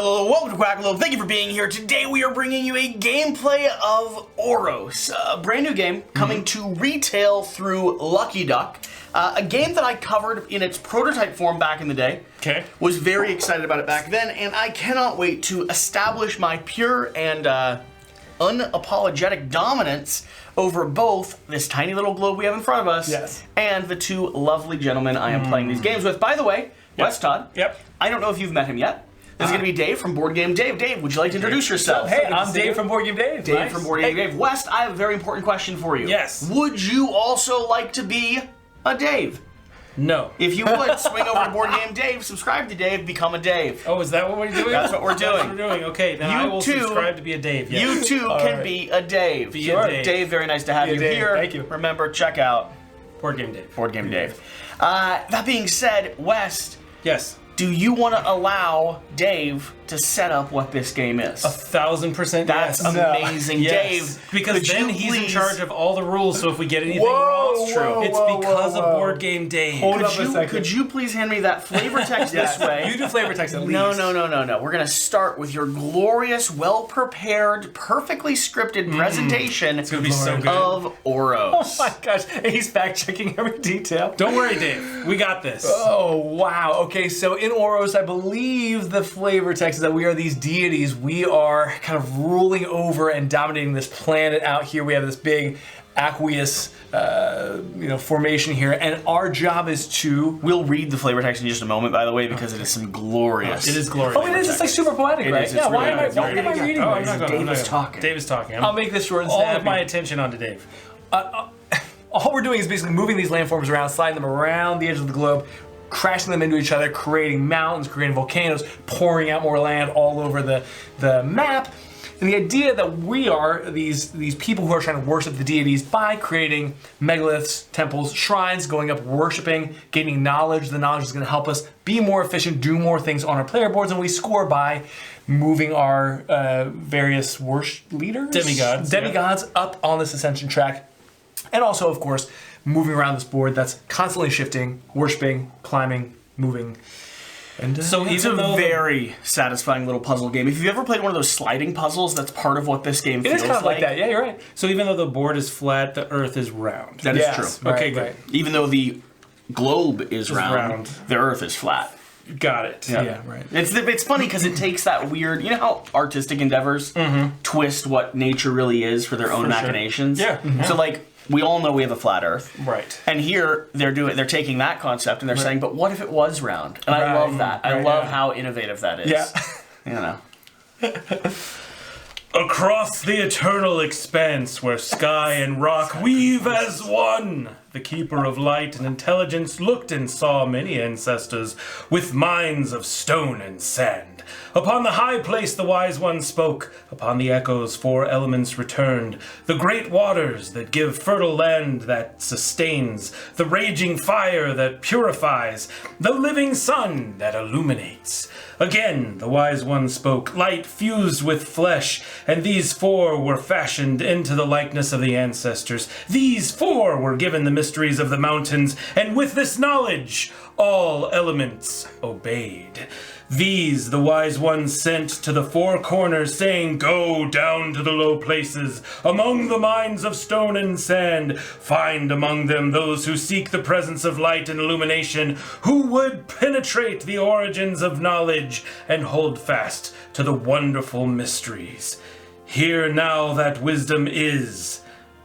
Hello, welcome to Quackalope. Thank you for being here. Today we are bringing you a gameplay of Oros, a brand new game coming to retail through Lucky Duck. A game that I covered in its prototype form back in the day. Okay. Was very excited about it back then, and I cannot wait to establish my pure and unapologetic dominance over both this tiny little globe we have in front of us and the two lovely gentlemen I am playing these games with. By the way, Wes Todd. Yep. I don't know if you've met him yet. This is going to be Dave from Boardgame Dave. Dave, would you like to introduce yourself? Hey, I'm Dave from Boardgame Dave. Dave from Boardgame Dave. Wes, I have a very important question for you. Yes. Would you also like to be a Dave? No. If you would, swing over to Boardgame Dave, subscribe to Dave, become a Dave. Oh, is that what we're doing? That's what we're doing. That's what we're doing. Okay, then I will subscribe to be a Dave. Yes. You too can be a Dave. Be a Dave. Dave, very nice to have you Dave. here. Thank you. Remember, check out Boardgame Dave. Boardgame Dave. That being said, Wes, Yes. do you want to allow Dave to set up what this game is? 1,000% That's yes. amazing, Yes. Dave. Because could then you he's in please- charge of all the rules, so if we get anything Whoa, wrong, it's true. it's whoa, because whoa. of Boardgame Dave. Hold up a second. Could you please hand me that flavor text this way? You do flavor text at least. No. We're going to start with your glorious, well-prepared, perfectly scripted presentation It's going to be so good. of Oros. Oh my gosh, he's fact checking every detail. Don't worry, Dave. We got this. Oh wow. Okay, so in Oros, I believe the flavor text is that we are these deities. We are kind of ruling over and dominating this planet out here. We have this big aqueous, formation here, and our job is to. We'll read the flavor text in just a moment, by the way, because it is some glorious. It is glorious. Oh, it is. It's like super poetic, It right? is, it's Yeah. Why really am I? good. Why am I reading Oh, I'm this? not gonna. Dave I'm not is gonna- talking. Dave is talking. I'll make this short and all snappy. of my attention onto Dave. All we're doing is basically moving these landforms around, sliding them around the edge of the globe, crashing them into each other, creating mountains, creating volcanoes, pouring out more land all over the map. And the idea that we are these people who are trying to worship the deities by creating megaliths, temples, shrines, going up, worshiping, gaining knowledge. The knowledge is going to help us be more efficient, do more things on our player boards, and we score by moving our various worship leaders, demigods up on this ascension track. And also, of course, moving around this board that's constantly shifting, worshiping, climbing, moving. And So It's a even though very satisfying little puzzle game. If you've ever played one of those sliding puzzles, that's part of what this game it feels is kind of like that. Yeah, you're right. So even though the board is flat, the Earth is round. That is Yes, true. right, Okay, good. right. Even though the globe is round, round. the Earth is flat. Got it. Yeah, right. It's funny because it takes that weird, you know how artistic endeavors twist what nature really is for their own machinations? Yeah. So like, we all know we have a flat Earth. Right. And here they're taking that concept and they're saying, but what if it was round? And I Right, love that. I right, love yeah. how innovative that is. Yeah. You know. Across the eternal expanse where sky and rock weave as one, the keeper of light and intelligence looked and saw many ancestors with minds of stone and sand. Upon the high place the wise one spoke, upon the echoes 4 elements returned, the great waters that give fertile land that sustains, the raging fire that purifies, the living sun that illuminates. Again the wise one spoke, light fused with flesh, and these 4 were fashioned into the likeness of the ancestors. These 4 were given the mysteries of the mountains, and with this knowledge all elements obeyed. These the wise one sent to the 4 corners, saying, go down to the low places, among the mines of stone and sand. Find among them those who seek the presence of light and illumination, who would penetrate the origins of knowledge and hold fast to the wonderful mysteries. Hear now that wisdom is.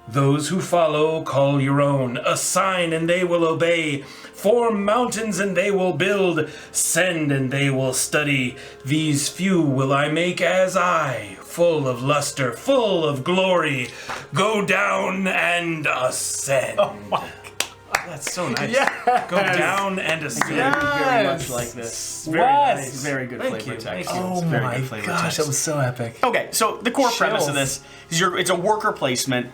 Those who follow call your own, assign and they will obey, form mountains and they will build, send and they will study. These few will I make as I, full of luster, full of glory, go down and ascend. Oh my God. That's so nice. Yes. Go down and ascend. Very much like this. Very What? nice. Very good Thank flavor you, text. thank you. Oh Very my good flavor gosh, text. that was so epic. Okay, so the core premise of Chills. this is it's a worker placement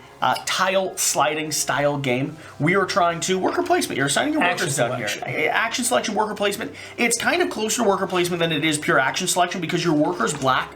tile sliding style game. We are trying to worker placement. You're assigning your workers down here. Action selection, worker placement. It's kind of closer to worker placement than it is pure action selection because your workers block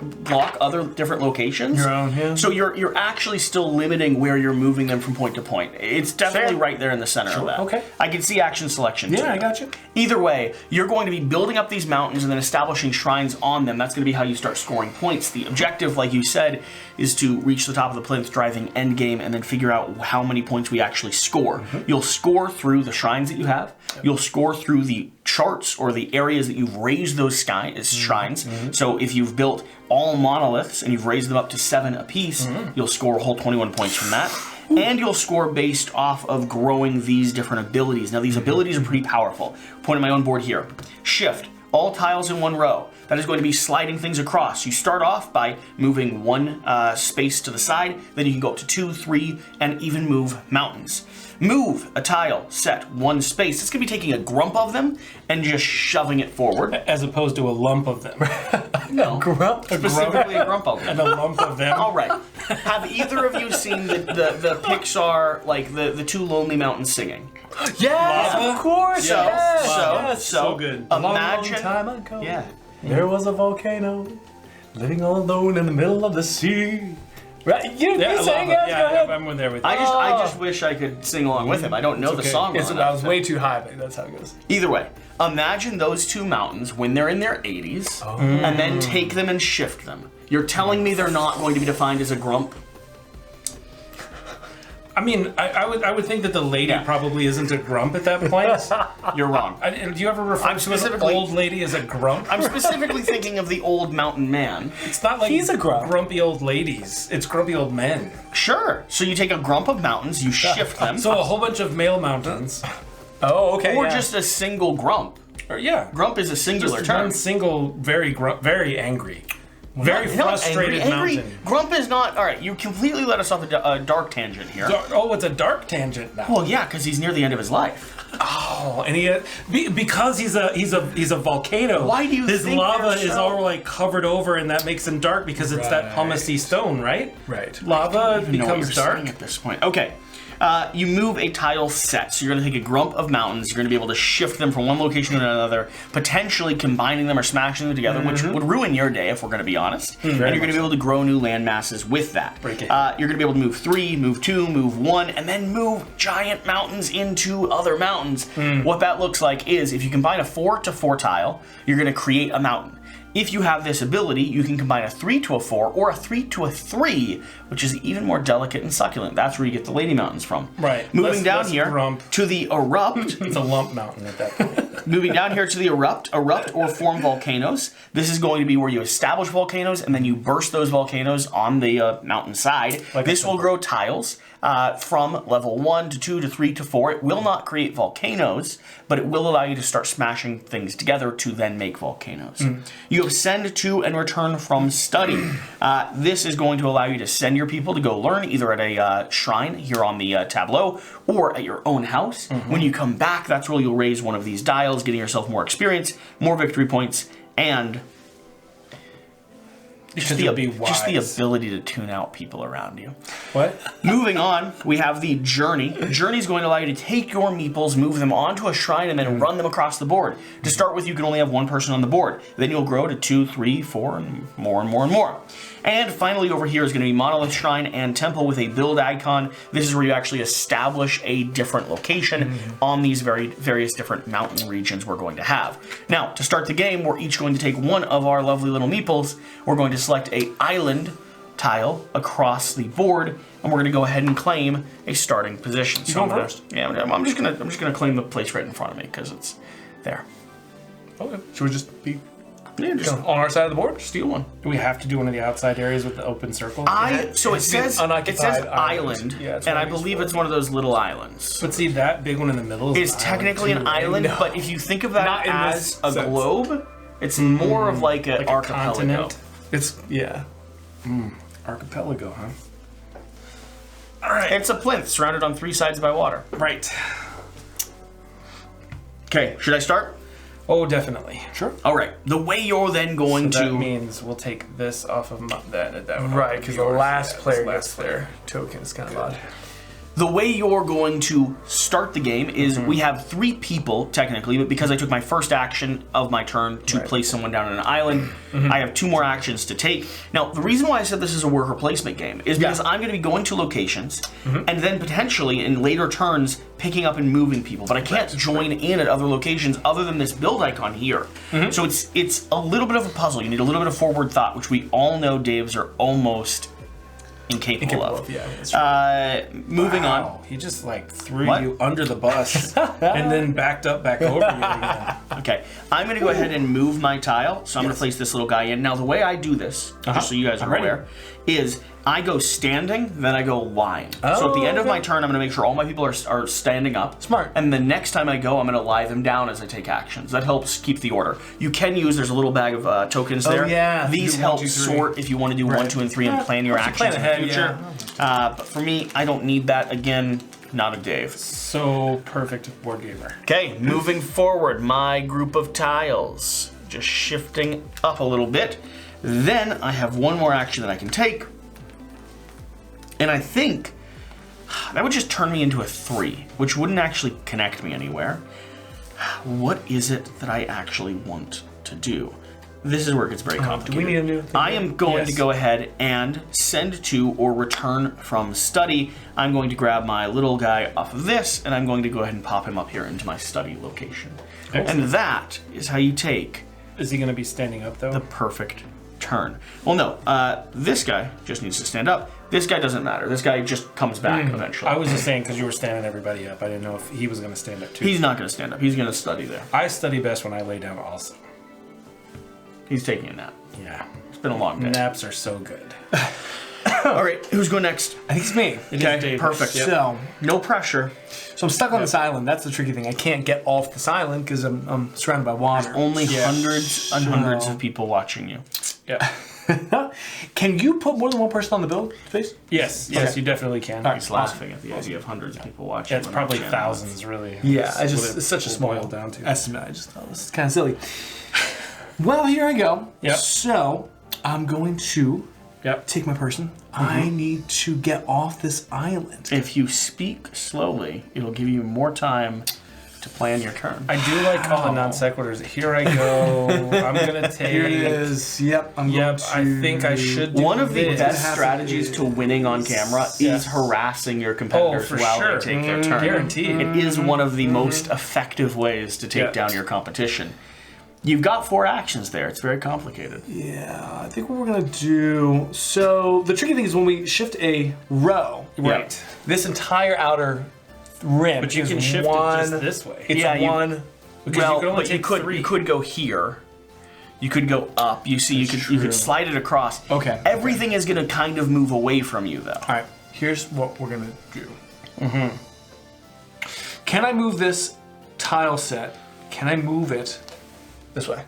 other different locations. Your own, yeah. So you're actually still limiting where you're moving them from point to point. It's definitely right there in the center of that. Okay. I can see action selection too. Yeah, I got you. Either way, you're going to be building up these mountains and then establishing shrines on them. That's going to be how you start scoring points. The objective, like you said, is to reach the top of the plinth, driving end game, and then figure out how many points we actually score. You'll score through the shrines that you have. You'll score through the charts or the areas that you've raised those shrines. So if you've built all monoliths and you've raised them up to 7 apiece, you'll score a whole 21 points from that. And you'll score based off of growing these different abilities. Now these abilities are pretty powerful. Pointing my own board here. Shift. All tiles in one row. That is going to be sliding things across. You start off by moving 1 space to the side, then you can go up to 2, 3, and even move mountains. Move a tile, set 1 space. It's going to be taking a grump of them and just shoving it forward. As opposed to a lump of them. No, specifically a grump of them. And a lump of them. All right. Have either of you seen the Pixar, like the 2 Lonely Mountains singing? Yes, of course. So good. Imagine. Long time ago, Yeah. there was a volcano living all alone in the middle of the sea. Right? You sang it. Yeah, I'm there with you. I just wish I could sing along with him. I don't know the song. I was way too high, but that's how it goes. Either way, imagine those 2 mountains when they're in their 80s, and then take them and shift them. You're telling me they're not going to be defined as a grump? I mean, I would think that the lady probably isn't a grump at that point. You're wrong. Do you ever refer to an old lady as a grump? I'm specifically thinking of the old mountain man. It's not like he's a grump. Grumpy old ladies. It's grumpy old men. Sure. So you take a grump of mountains, you shift them. So a whole bunch of male mountains. Oh, okay. Or just a single grump. Or, yeah. Grump is a singular Just term. one single, very angry. Very frustrated mountain. Grump is not. All right, you completely let us off a dark tangent here. It's a dark tangent now. Well, yeah, because he's near the end of his life. Oh, and because he's a volcano. Why do you his think lava they're is all like covered over, and that makes him dark because it's that hummusy stone, right? Right. Lava Know what becomes you're dark saying at this point. Okay. You move a tile set, so you're going to take a grump of mountains, you're going to be able to shift them from one location to another, potentially combining them or smashing them together, which would ruin your day if we're going to be honest. And you're going to be able to grow new land masses with that. Break it. You're going to be able to move 3, move 2, move 1, and then move giant mountains into other mountains. What that looks like is if you combine a 4 to 4 tile, you're going to create a mountain. If you have this ability, you can combine a 3 to a 4 or a 3 to a 3, which is even more delicate and succulent. That's where you get the lady mountains from. Right. Moving down less here grump. to the erupt. It's a lump mountain at that point. Moving down here to the erupt or form volcanoes. This is going to be where you establish volcanoes and then you burst those volcanoes on the mountainside. This will grow tiles from level 1 to 2 to 3 to 4. It will not create volcanoes, but it will allow you to start smashing things together to then make volcanoes. You have send to and return from study. This is going to allow you to send your people to go learn either at a shrine here on the tableau or at your own house. When you come back, that's where you'll raise one of these dials, getting yourself more experience, more victory points, and just the ability to tune out people around you. What? Moving on, we have the journey. Journey is going to allow you to take your meeples, move them onto a shrine, and then run them across the board. To start with, you can only have 1 person on the board. Then you'll grow to 2, 3, 4, and more and more and more. And finally, over here is going to be Monolith Shrine and Temple with a build icon. This is where you actually establish a different location on these various different mountain regions we're going to have. Now, to start the game, we're each going to take one of our lovely little meeples. We're going to select a island tile across the board, and we're going to go ahead and claim a starting position. You going first? Yeah, I'm just gonna claim the place right in front of me because it's there. Okay. Should we just be just on our side of the board? steal one. Do we have to do one of the outside areas with the open circle? So it says island, Yeah, and I believe it's one of those little islands. But see, that big one in the middle is It's technically an island, but if you think of that Not in as this a sense. globe, it's more of like an archipelago. continent. It's Archipelago, huh? All right. It's a plinth surrounded on 3 sides by water. Right. Okay, should I start? Oh, definitely. Sure. All right. The way you're then going So to... that means we'll take this off of that. Right, because the last player gets their token. It's kind of odd. The way you're going to start the game is we have 3 people, technically, but because I took my first action of my turn to place someone down on an island, I have 2 more actions to take. Now, the reason why I said this is a worker placement game is because I'm going to be going to locations and then potentially in later turns picking up and moving people, but I can't join in at other locations other than this build icon here. So it's a little bit of a puzzle. You need a little bit of forward thought, which we all know Daves are almost incapable of. Yeah, moving on. He just like threw you under the bus and then back over you again. Okay, I'm going to go ahead and move my tile. So I'm going to place this little guy in. Now, the way I do this, just so you guys are aware, is I go standing, then I go lying. So at the end of my turn, I'm going to make sure all my people are standing up. Smart. And the next time I go, I'm going to lie them down as I take actions. That helps keep the order. You can use, there's a little bag of tokens there. Yeah. These help sort if you want to do 1, 2, and 3 and plan your actions in the future. But for me, I don't need that. Again, not a Dave. So perfect board gamer. Okay, moving forward, my group of tiles. Just shifting up a little bit. Then I have 1 more action that I can take. And I think that would just turn me into a 3, which wouldn't actually connect me anywhere. What is it that I actually want to do? This is where it gets very complicated. Do we need a new thing? I am going to go ahead and send to or return from study. I'm going to grab my little guy off of this, and I'm going to go ahead and pop him up here into my study location. And that is how you take... Is he going to be standing up, though? The perfect turn. Well, no. This guy just needs to stand up. This guy doesn't matter. This guy just comes back eventually. I was just saying because you were standing everybody up. I didn't know if he was going to stand up, too. He's not going to stand up. He's going to study there. I study best when I lay down also. He's taking a nap. Yeah. It's been a long day. Naps are so good. All right, who's going next? I think it's me. Okay, perfect. Yep. So, no pressure. So I'm stuck on this island. That's the tricky thing. I can't get off this island because I'm surrounded by water. There's only hundreds and hundreds of people watching you. Yeah. Can you put more than one person on the build space? Yes, you definitely can. He's laughing at the idea of hundreds of people watching. Yeah, it's probably thousands, really. Yeah, It's such a small boil down to estimate. I just thought this is kind of silly. Well, here I go. Yep. So I'm going to take my person. I need to get off this island. If you speak slowly, it'll give you more time to plan your turn. I do like all the non sequiturs. Here I go. I'm gonna take. Here it is. Yep. I'm going to... I think I should. Do One of the this. best strategies to winning on camera is harassing your competitors while they take their turn. Guaranteed. It is one of the most effective ways to take down your competition. You've got 4 actions there. It's very complicated. Yeah, I think what we're going to do... So, the tricky thing is when we shift a row... Right. This entire outer rim But you is can shift one... it just this way. It's one... Well, you could go here. You could go up. You see, you could slide it across. Okay. Everything is going to kind of move away from you, though. All right. Here's what we're going to do. Can I move this tile set? Can I move it this way?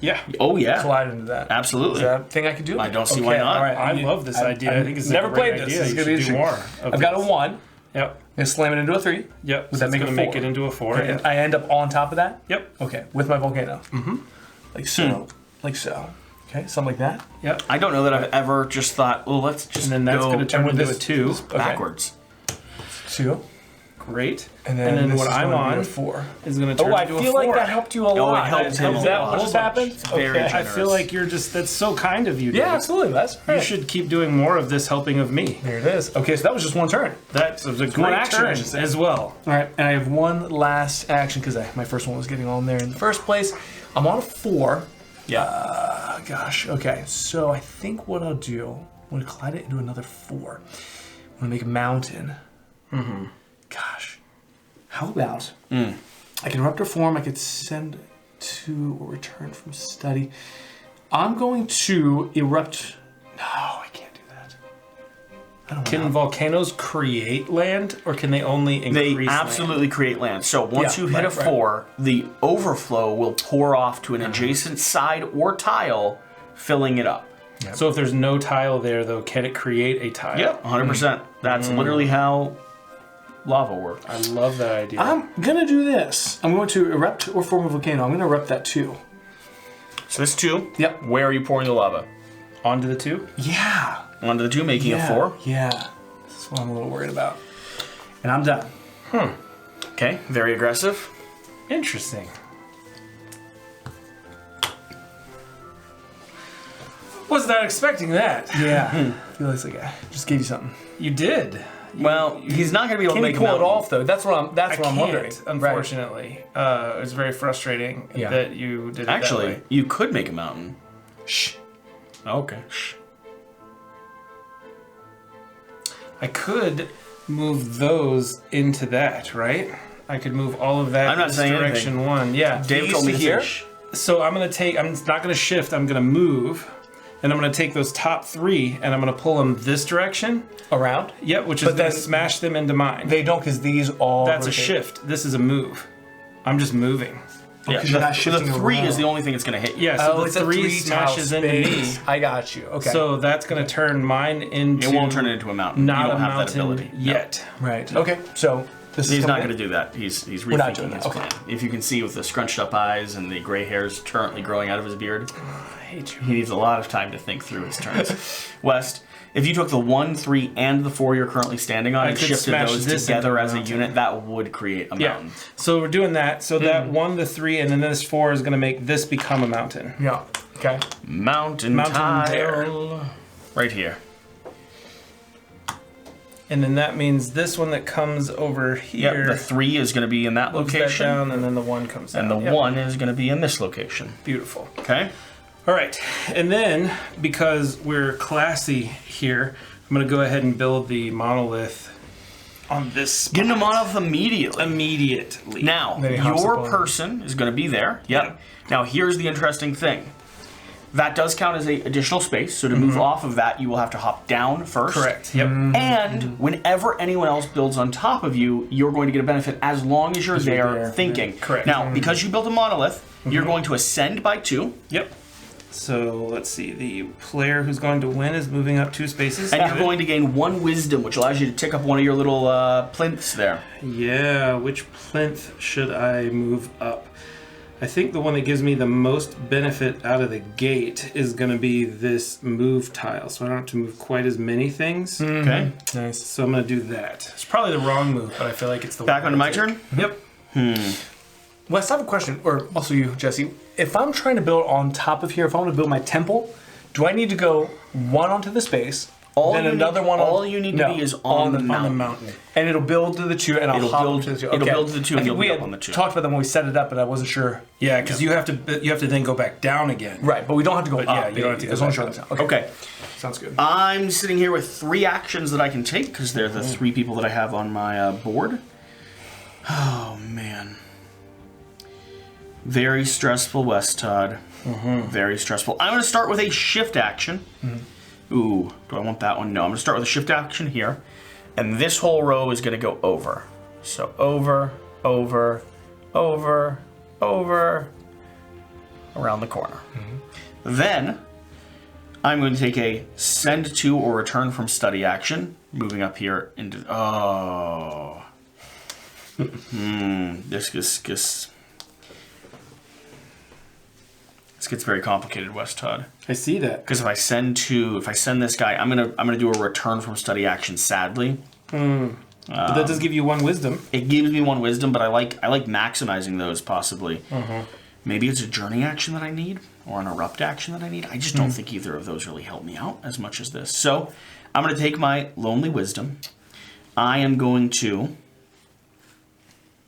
Yeah. Oh, yeah. Slide into that. Absolutely. Is that a thing I can do? I don't see why not. All right. I love this idea. I think it's never a great played this. idea. This is You gonna be should do interesting. more. I've got a 1. Yep. I'm going to slam it into a 3. Yep. Would So that make it's it gonna a make 4? it into a 4. Okay, and I end up on top of that? Yep. Okay, with my volcano. Like so. Like so. Okay, something like that. Yep. I don't know that I've ever just thought, well, let's just And then that's go going to turn with into this- a 2. Okay. backwards. 2. Great. And then this what is I'm gonna be on a 4. is going to turn Oh, I into a 4. feel like that helped you a lot. it helped him Is a that lot. what just happened? It's very Okay. I feel like you're just, that's so kind of you, Yeah, Dave. absolutely. That's You right. should keep doing more of this helping of me. There it is. Okay, so that was just one turn. That was a one great action, I turn should say. as well. All right, and I have one last action because my first one was getting on there in the first place. I'm on a 4. Yeah. Gosh. Okay, so I think what I'll do, I'm going to collide it into another 4. I'm going to make a mountain. Gosh. How about I can erupt or form, I could send to or return from study. I'm going to erupt. No, I can't do that. I don't Can know. volcanoes create land, or can they only increase They absolutely create land. So once Yeah, you hit right, a 4, the overflow will pour off to an adjacent side or tile, filling it up. land? So if there's no tile there, though, can it create a tile? Yep, 100%. That's literally how lava work. I love that idea. I'm gonna do this. I'm going to erupt or form a volcano. I'm gonna erupt that too. So this 2. Yep. Where are you pouring the lava? Onto the 2? Yeah. Onto the 2, making a 4. Yeah. This is what I'm a little worried about. And I'm done. Okay, very aggressive. Interesting. Was not expecting that. Yeah. Feels like I just gave you something. You did. Well, he's not going to be able Can to you make pull a it mountain. off though? That's what I'm wondering. Unfortunately, it was very frustrating that you did it Actually, that way. you could make a mountain. Shh. Okay. Shh. I could move those into that, right? I could move all of that I'm not in saying direction anything. 1. Yeah. Dave These told me to to here? finish. So I'm not gonna shift, I'm gonna move. And I'm gonna take those top 3 and I'm gonna pull them this direction. Around? Yep, which is But gonna then- smash them into mine. They don't because these all. That's a rotate. shift. This is a move. I'm just moving. Yeah, Because you're not the shifting 3 is around. the only thing that's going to hit you. Yeah, so Oh, the it's a 3 tile smashes into me. space. I got you. Okay. So that's gonna turn mine into It won't turn it into a mountain. not you don't a have that mountain ability. No. yet. right. Okay. So this is He's not coming going to do that. He's We're not rethinking doing his that, okay. plan. If you can see with the scrunched up eyes and the gray hairs currently growing out of his beard, I hate you. he needs a lot of time to think through his turns. West, if you took the 1, 3, and the 4 you're currently standing on I and could shifted smash those this together into a as a mountain. unit, that would create a Yeah. mountain. So we're doing that. So that 1, the 3, and then this 4 is gonna make this become a mountain. Yeah. Okay. Mountain tile. tile. Right here. And then that means this one that comes over Yep, here the 3 is going to be in that moves that location, down, and then the 1 comes down. and the Yep. 1 is going to be in this location. Beautiful. Okay? All right, and then because we're classy here, I'm gonna go ahead and build the monolith on this spot. Get into Monolith immediately. Immediately. Now, Then he hops your up on it. person is going to be there. Yep. Yep. Now, here's the interesting thing. That does count as a additional space, so to move off of that, you will have to hop down first. Correct. Yep. And whenever anyone else builds on top of you, you're going to get a benefit as long as you're there thinking. Correct. Now, because you built a monolith, you're going to ascend by 2, Yep. So let's see. The player who's going to win is moving up 2 spaces. and you're going to gain 1 wisdom, which allows you to tick up one of your little plinths there. Yeah. Which plinth should I move up? I think the one that gives me the most benefit out of the gate is going to be this move tile, so I don't have to move quite as many things. Okay. Nice. So I'm going to do that. It's probably the wrong move, but I feel like it's the Back one onto my to turn? take. Yep. Wes, I have a question, or also you, Jesse. If I'm trying to build on top of here, if I want to build my temple, do I need to go 1 onto the space, then another one? All you need to be is on the On the mountain. mountain. and it'll build to the 2, and I'll It'll hop build- to the 2. it'll Okay. build to the 2 I and think you'll we be had up on the 2. talked about that when we set it up, but I wasn't sure. Yeah, because you have to then go back down again. Right, but we don't have to go But up. yeah, you don't have to go as long as back you're on up. the Okay. Okay. Sounds good. I'm sitting here with 3 actions that I can take because they're the 3 people that I have on my board. Oh, man. Very stressful, West Todd. Very stressful. I'm going to start with a shift action. Ooh, do I want that one? No, I'm going to start with a shift action here. And this whole row is going to go over. So over, over, over, over, around the corner. Then I'm going to take a send to or return from study action, moving up here into. Oh. This gets very complicated, West Todd. I see that. Because if I send this guy, I'm gonna do a return from study action. Sadly, But that does give you 1 wisdom. it gives me 1 wisdom, but I like maximizing those possibly. Maybe it's a journey action that I need, or an erupt action that I need. I just don't think either of those really help me out as much as this. So I'm going to take my lonely wisdom. I am going to.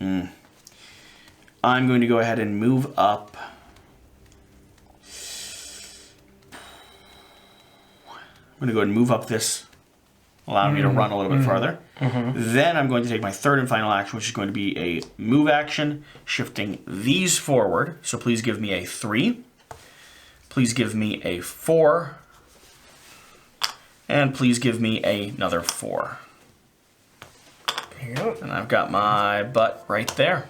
I'm going to go ahead and move up. I'm going to go ahead and move up this, allowing me to run a little bit farther. Then I'm going to take my 3rd and final action, which is going to be a move action, shifting these forward. So please give me a 3. Please give me a 4. And please give me another 4. Here you go. And I've got my butt right there.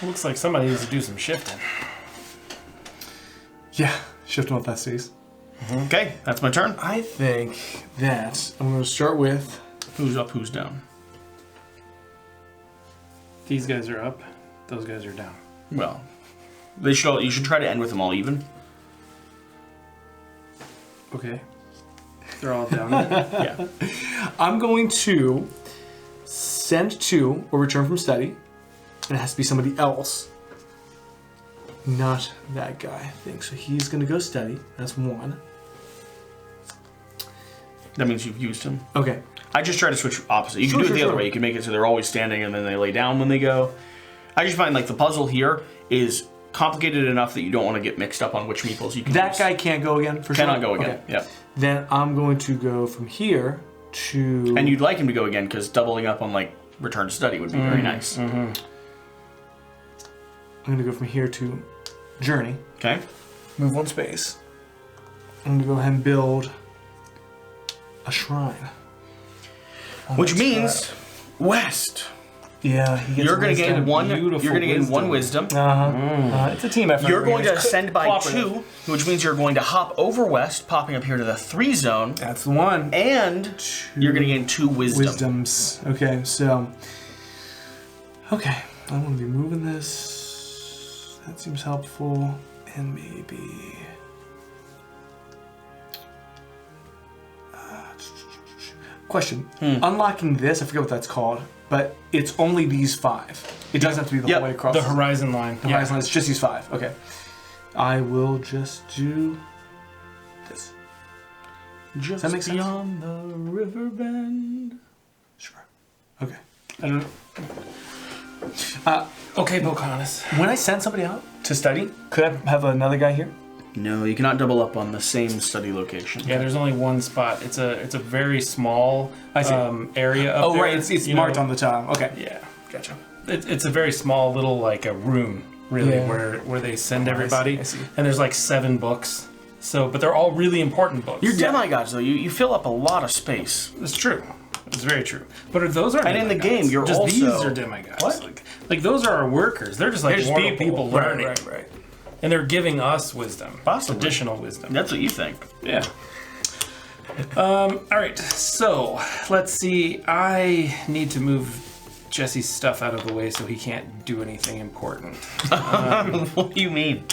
Looks like somebody needs to do some shifting. Yeah, shift them up that stays. Okay, that's my turn. I think that I'm going to start with... Who's up, who's down? These guys are up. Those guys are down. Well, you should try to end with them all even. Okay. They're all down. Yeah. I'm going to send to or return from study. And it has to be somebody else. Not that guy, I think. So he's going to go study. That's 1. That means you've used him. Okay. I just try to switch opposite. You can do it the other way. You can make it so they're always standing and then they lay down when they go. I just find like the puzzle here is complicated enough that you don't want to get mixed up on which meeples you can That use. guy can't go again, for sure? Cannot go again, Okay. yeah. Then I'm going to go from here to... And you'd like him to go again because doubling up on like return to study would be very nice. I'm going to go from here to journey. Okay. Move 1 space. I'm going to go ahead and build a shrine. Which means west. Yeah, he gets You're going to gain one. You're beautiful going to gain 1 wisdom. It's a team effort. You're going to It's ascend by cooperative. 2, which means you're going to hop over west, popping up here to the 3 zone, That's the one. and you're going to gain 2 wisdom. Wisdoms. Okay, so... Okay, I'm going to be moving this. That seems helpful. And maybe... Question. Unlocking this, I forget what that's called, but it's only these 5. It doesn't have to be the Yep. whole way across. The horizon line. The horizon line, it's just these 5. Okay. I will just do this. Just that make sense? beyond the river bend. Sure. Okay. I don't know. Okay, Pocahontas. When I send somebody out to study, could I have another guy here? No, you cannot double up on the same study location. Yeah, there's only one spot. It's a very small area up Oh, there. right. It's you marked know? on the top. Okay. Yeah. Gotcha. It's a very small little like a room, really, Yeah. where they send everybody. I see. And there's like 7 books. So, but they're all really important books. You're demigods, though. You fill up a lot of space. It's true. It's very true. But those aren't And in the demigods. game, you're just also... these are demigods. What? Like those are our workers. They're just like They're just mortal people learning. Right. And they're giving us wisdom. Possibly. Additional wisdom. That's what you think. Yeah. All right. So let's see. I need to move Jesse's stuff out of the way so he can't do anything important. What do you mean?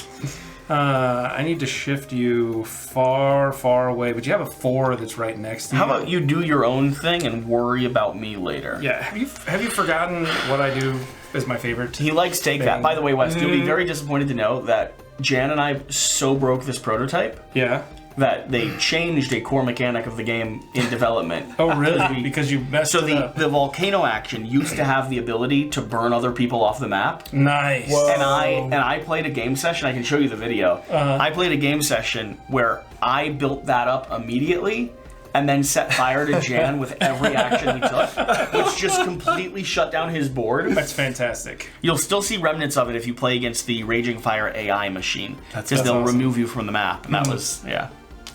I need to shift you far, far away. But you have a 4 that's right next to you. How about you do your own thing and worry about me later? Yeah. Have you forgotten what I do as my favorite? He likes take that. By the way, Wes, you'll be very disappointed to know that Jan and I so broke this prototype Yeah. that they changed a core mechanic of the game in development. Oh, really? Because you messed So it up. the volcano action used to have the ability to burn other people off the map. Nice. And I played a game session. I can show you the video. I played a game session where I built that up immediately and then set fire to Jan with every action he took, which just completely shut down his board. That's fantastic. You'll still see remnants of it if you play against the Raging Fire AI machine, because they'll awesome. remove you from the map. And that was, yeah.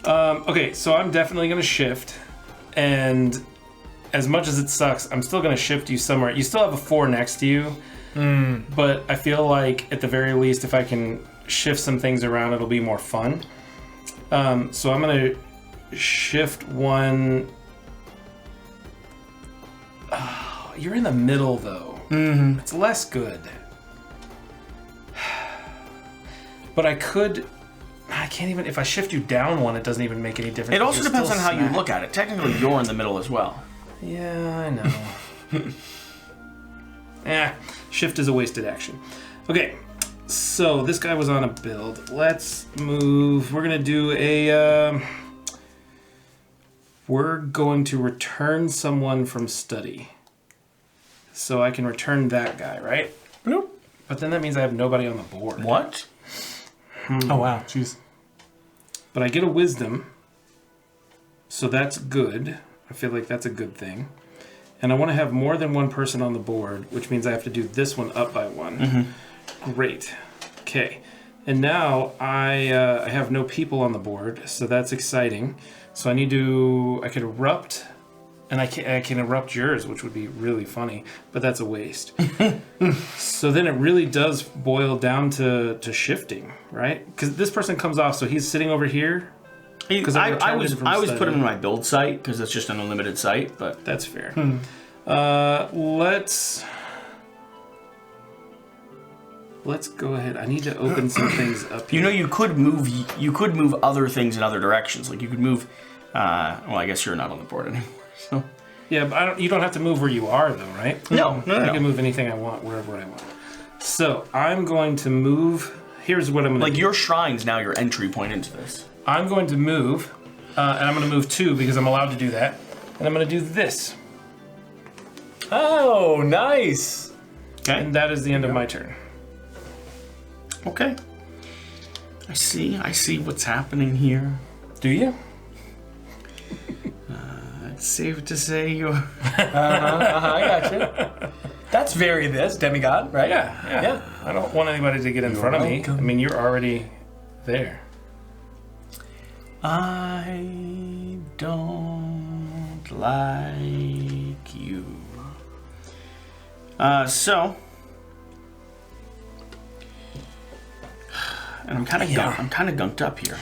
Okay, so I'm definitely going to shift, and as much as it sucks, I'm still going to shift you somewhere. You still have a 4 next to you, but I feel like at the very least, if I can shift some things around, it'll be more fun. So I'm going to shift 1. Oh, you're in the middle, though. It's less good. But I can't even, if I shift you down 1, it doesn't even make any difference. It also You're depends on still how you smacked. look at it. Technically, you're in the middle as well. Yeah, I know. Shift is a wasted action. Okay, so this guy was on a build. Let's move. We're gonna do a. We're going to return someone from study. So I can return that guy, right? Bloop. But then that means I have nobody on the board. What? Oh, wow. Jeez. But I get a wisdom. So that's good. I feel like that's a good thing. And I want to have more than one person on the board, which means I have to do this one up by 1. Great. Okay. And now I have no people on the board, so that's exciting. So I could erupt, and I can erupt yours, which would be really funny, but that's a waste. So then it really does boil down to shifting, right? Because this person comes off, so he's sitting over here. I always put them in my build site because it's just an unlimited site, but that's fair. Let's go ahead. I need to open some things up here. You know, you could move other things in other directions. Like you could move. Well, I guess you're not on the board anymore. So. Yeah, but you don't have to move where you are, though, right? No. I can move anything I want, wherever I want. So I'm going to move. Here's what I'm going to do. Like your shrine's now your entry point into this. I'm going to move, and I'm going to move 2 because I'm allowed to do that. And I'm going to do this. Oh, nice. Okay. And that is the end of my turn. Okay. I see what's happening here. Do you? It's safe to say you're... I got you. That's very demigod, right? Yeah. I don't want anybody to get in front of me. I mean, you're already there. I don't like you. So... And I'm kind of gunked up here.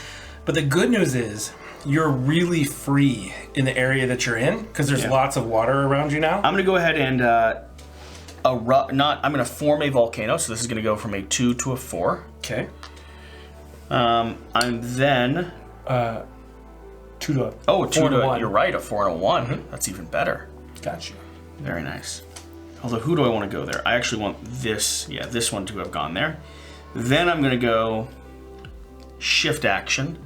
But the good news is you're really free in the area that you're in because there's lots of water around you now. I'm gonna go ahead and I'm gonna form a volcano. So this is gonna go from a 2 to a 4. Okay. I'm then 2 to a 2 to 1. You're right, a 4 and a 1. Mm-hmm. That's even better. Got you. Very nice. Although, who do I want to go there? I actually want this. Yeah, this one to have gone there. Then I'm gonna go shift action.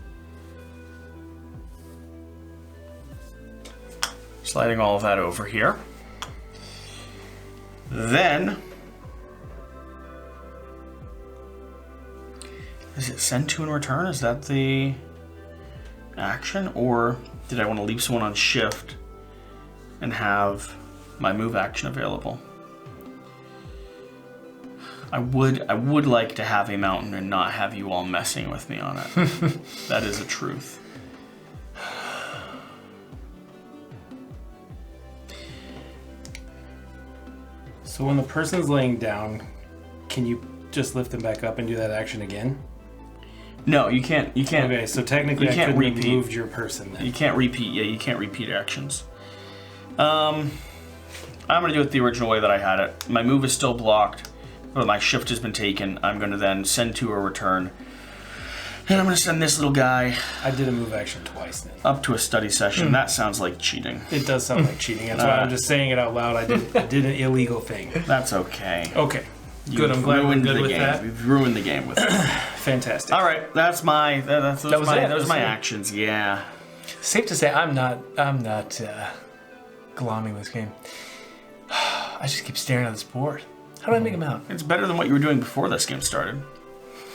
Sliding all of that over here. Then, is it send 2 in return? Is that the action? Or did I want to leave someone on shift and have my move action available? I would like to have a mountain and not have you all messing with me on it. That is a truth. So when the person's laying down, can you just lift them back up and do that action again? No, you can't. Okay, so technically I couldn't have moved your person then. You can't repeat. Yeah, you can't repeat actions. I'm gonna do it the original way that I had it. My move is still blocked, but my shift has been taken. I'm gonna then send 2 a return. And I'm gonna send this little guy. I did a move action twice then. Up to a study session. That sounds like cheating. It does sound like cheating. That's why I'm just saying it out loud. I did an illegal thing. That's okay. Okay. Good. I'm glad we're good with that. We've ruined the game with it. Fantastic. All right. Those are my actions. Yeah. Safe to say, I'm not glomming this game. I just keep staring at this board. How do I make them out? It's better than what you were doing before this game started.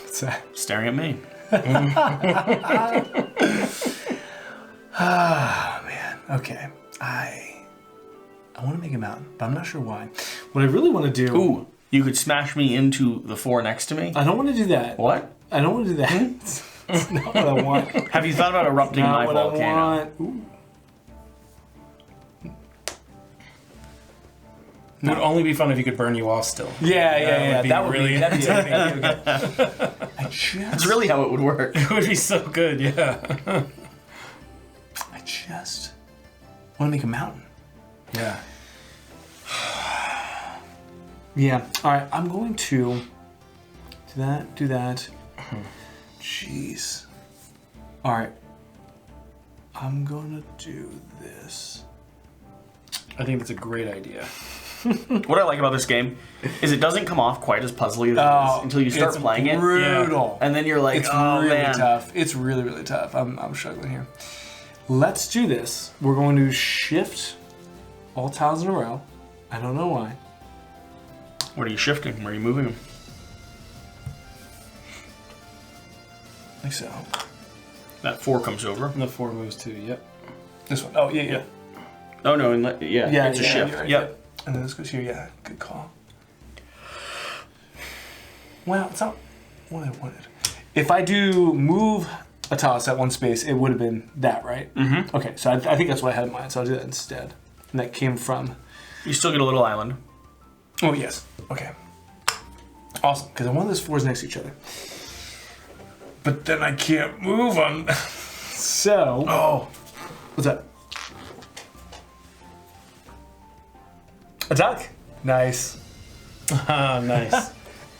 What's that? Staring at me. Ah, man. Okay. I want to make a mountain, but I'm not sure why. What I really want to do... Ooh, you could smash me into the 4 next to me? I don't want to do that. What? I don't want to do that. It's not what I want. Have you thought about erupting my volcano? I want. Ooh. It would only be fun if you could burn you off still. Yeah. That'd be okay. That's really how it would work. It would be so good, yeah. I just want to make a mountain. Yeah. Yeah. All right. I'm going to do that. Jeez. All right. I'm going to do this. I think that's a great idea. What I like about this game is it doesn't come off quite as puzzly as it is until you start playing it. Brutal. And then you're like, It's oh really man. tough. It's really, really tough. I'm struggling here. Let's do this. We're going to shift all tiles in a row. I don't know why. What are you shifting? Where are you moving them? Like so. That 4 comes over. And the 4 moves too, yep. This one. Oh, yeah. Oh no, it's a shift. Right, Yep. And then this goes here. Yeah, good call. Well, it's not what I wanted. If I do move a tile at one space, it would have been that, right? Mm-hmm. Okay, so I think that's what I had in mind, so I'll do that instead. And that came from... You still get a little island. Oh, yes. Okay. Awesome, because I want those 4s next to each other. But then I can't move them. So. Oh. What's that? Attack. Nice. Nice.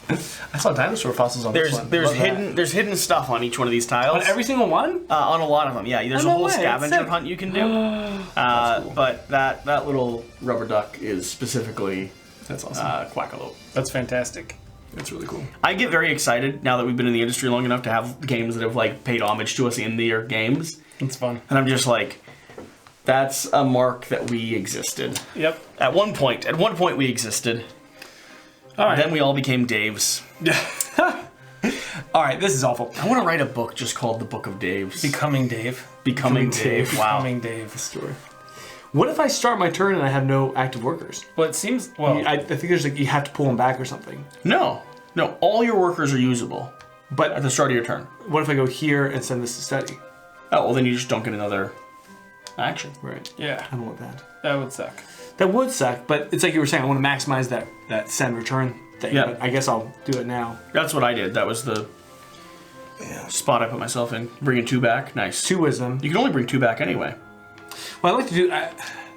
I saw dinosaur fossils on this one. There's hidden stuff on each one of these tiles. On every single one? On a lot of them, yeah. There's a no whole way, scavenger hunt you can do. Cool. But that little rubber duck is specifically That's awesome. Quackalope. That's fantastic. That's really cool. I get very excited now that we've been in the industry long enough to have games that have like paid homage to us in their games, It's fun. and I'm just like, that's a mark that we existed. Yep. At one point we existed. All right. Then we all became Daves. All right, this is awful. I want to write a book just called The Book of Daves. Becoming Dave. Becoming Dave. Wow. Becoming Dave. Story. What if I start my turn and I have no active workers? Well, it seems. Well, I think there's like you have to pull them back or something. No, all your workers are usable, but at the start of your turn. What if I go here and send this to study? Oh, well then you just don't get another action. Right. yeah, I don't want that. that would suck. That would suck, but it's like you were saying. I want to maximize that send return thing. Yeah. But I guess I'll do it now. That's what I did. That was the spot I put myself in. Bringing 2 back. Nice. 2 wisdom. You can only bring 2 back anyway. Well, I'd like to do.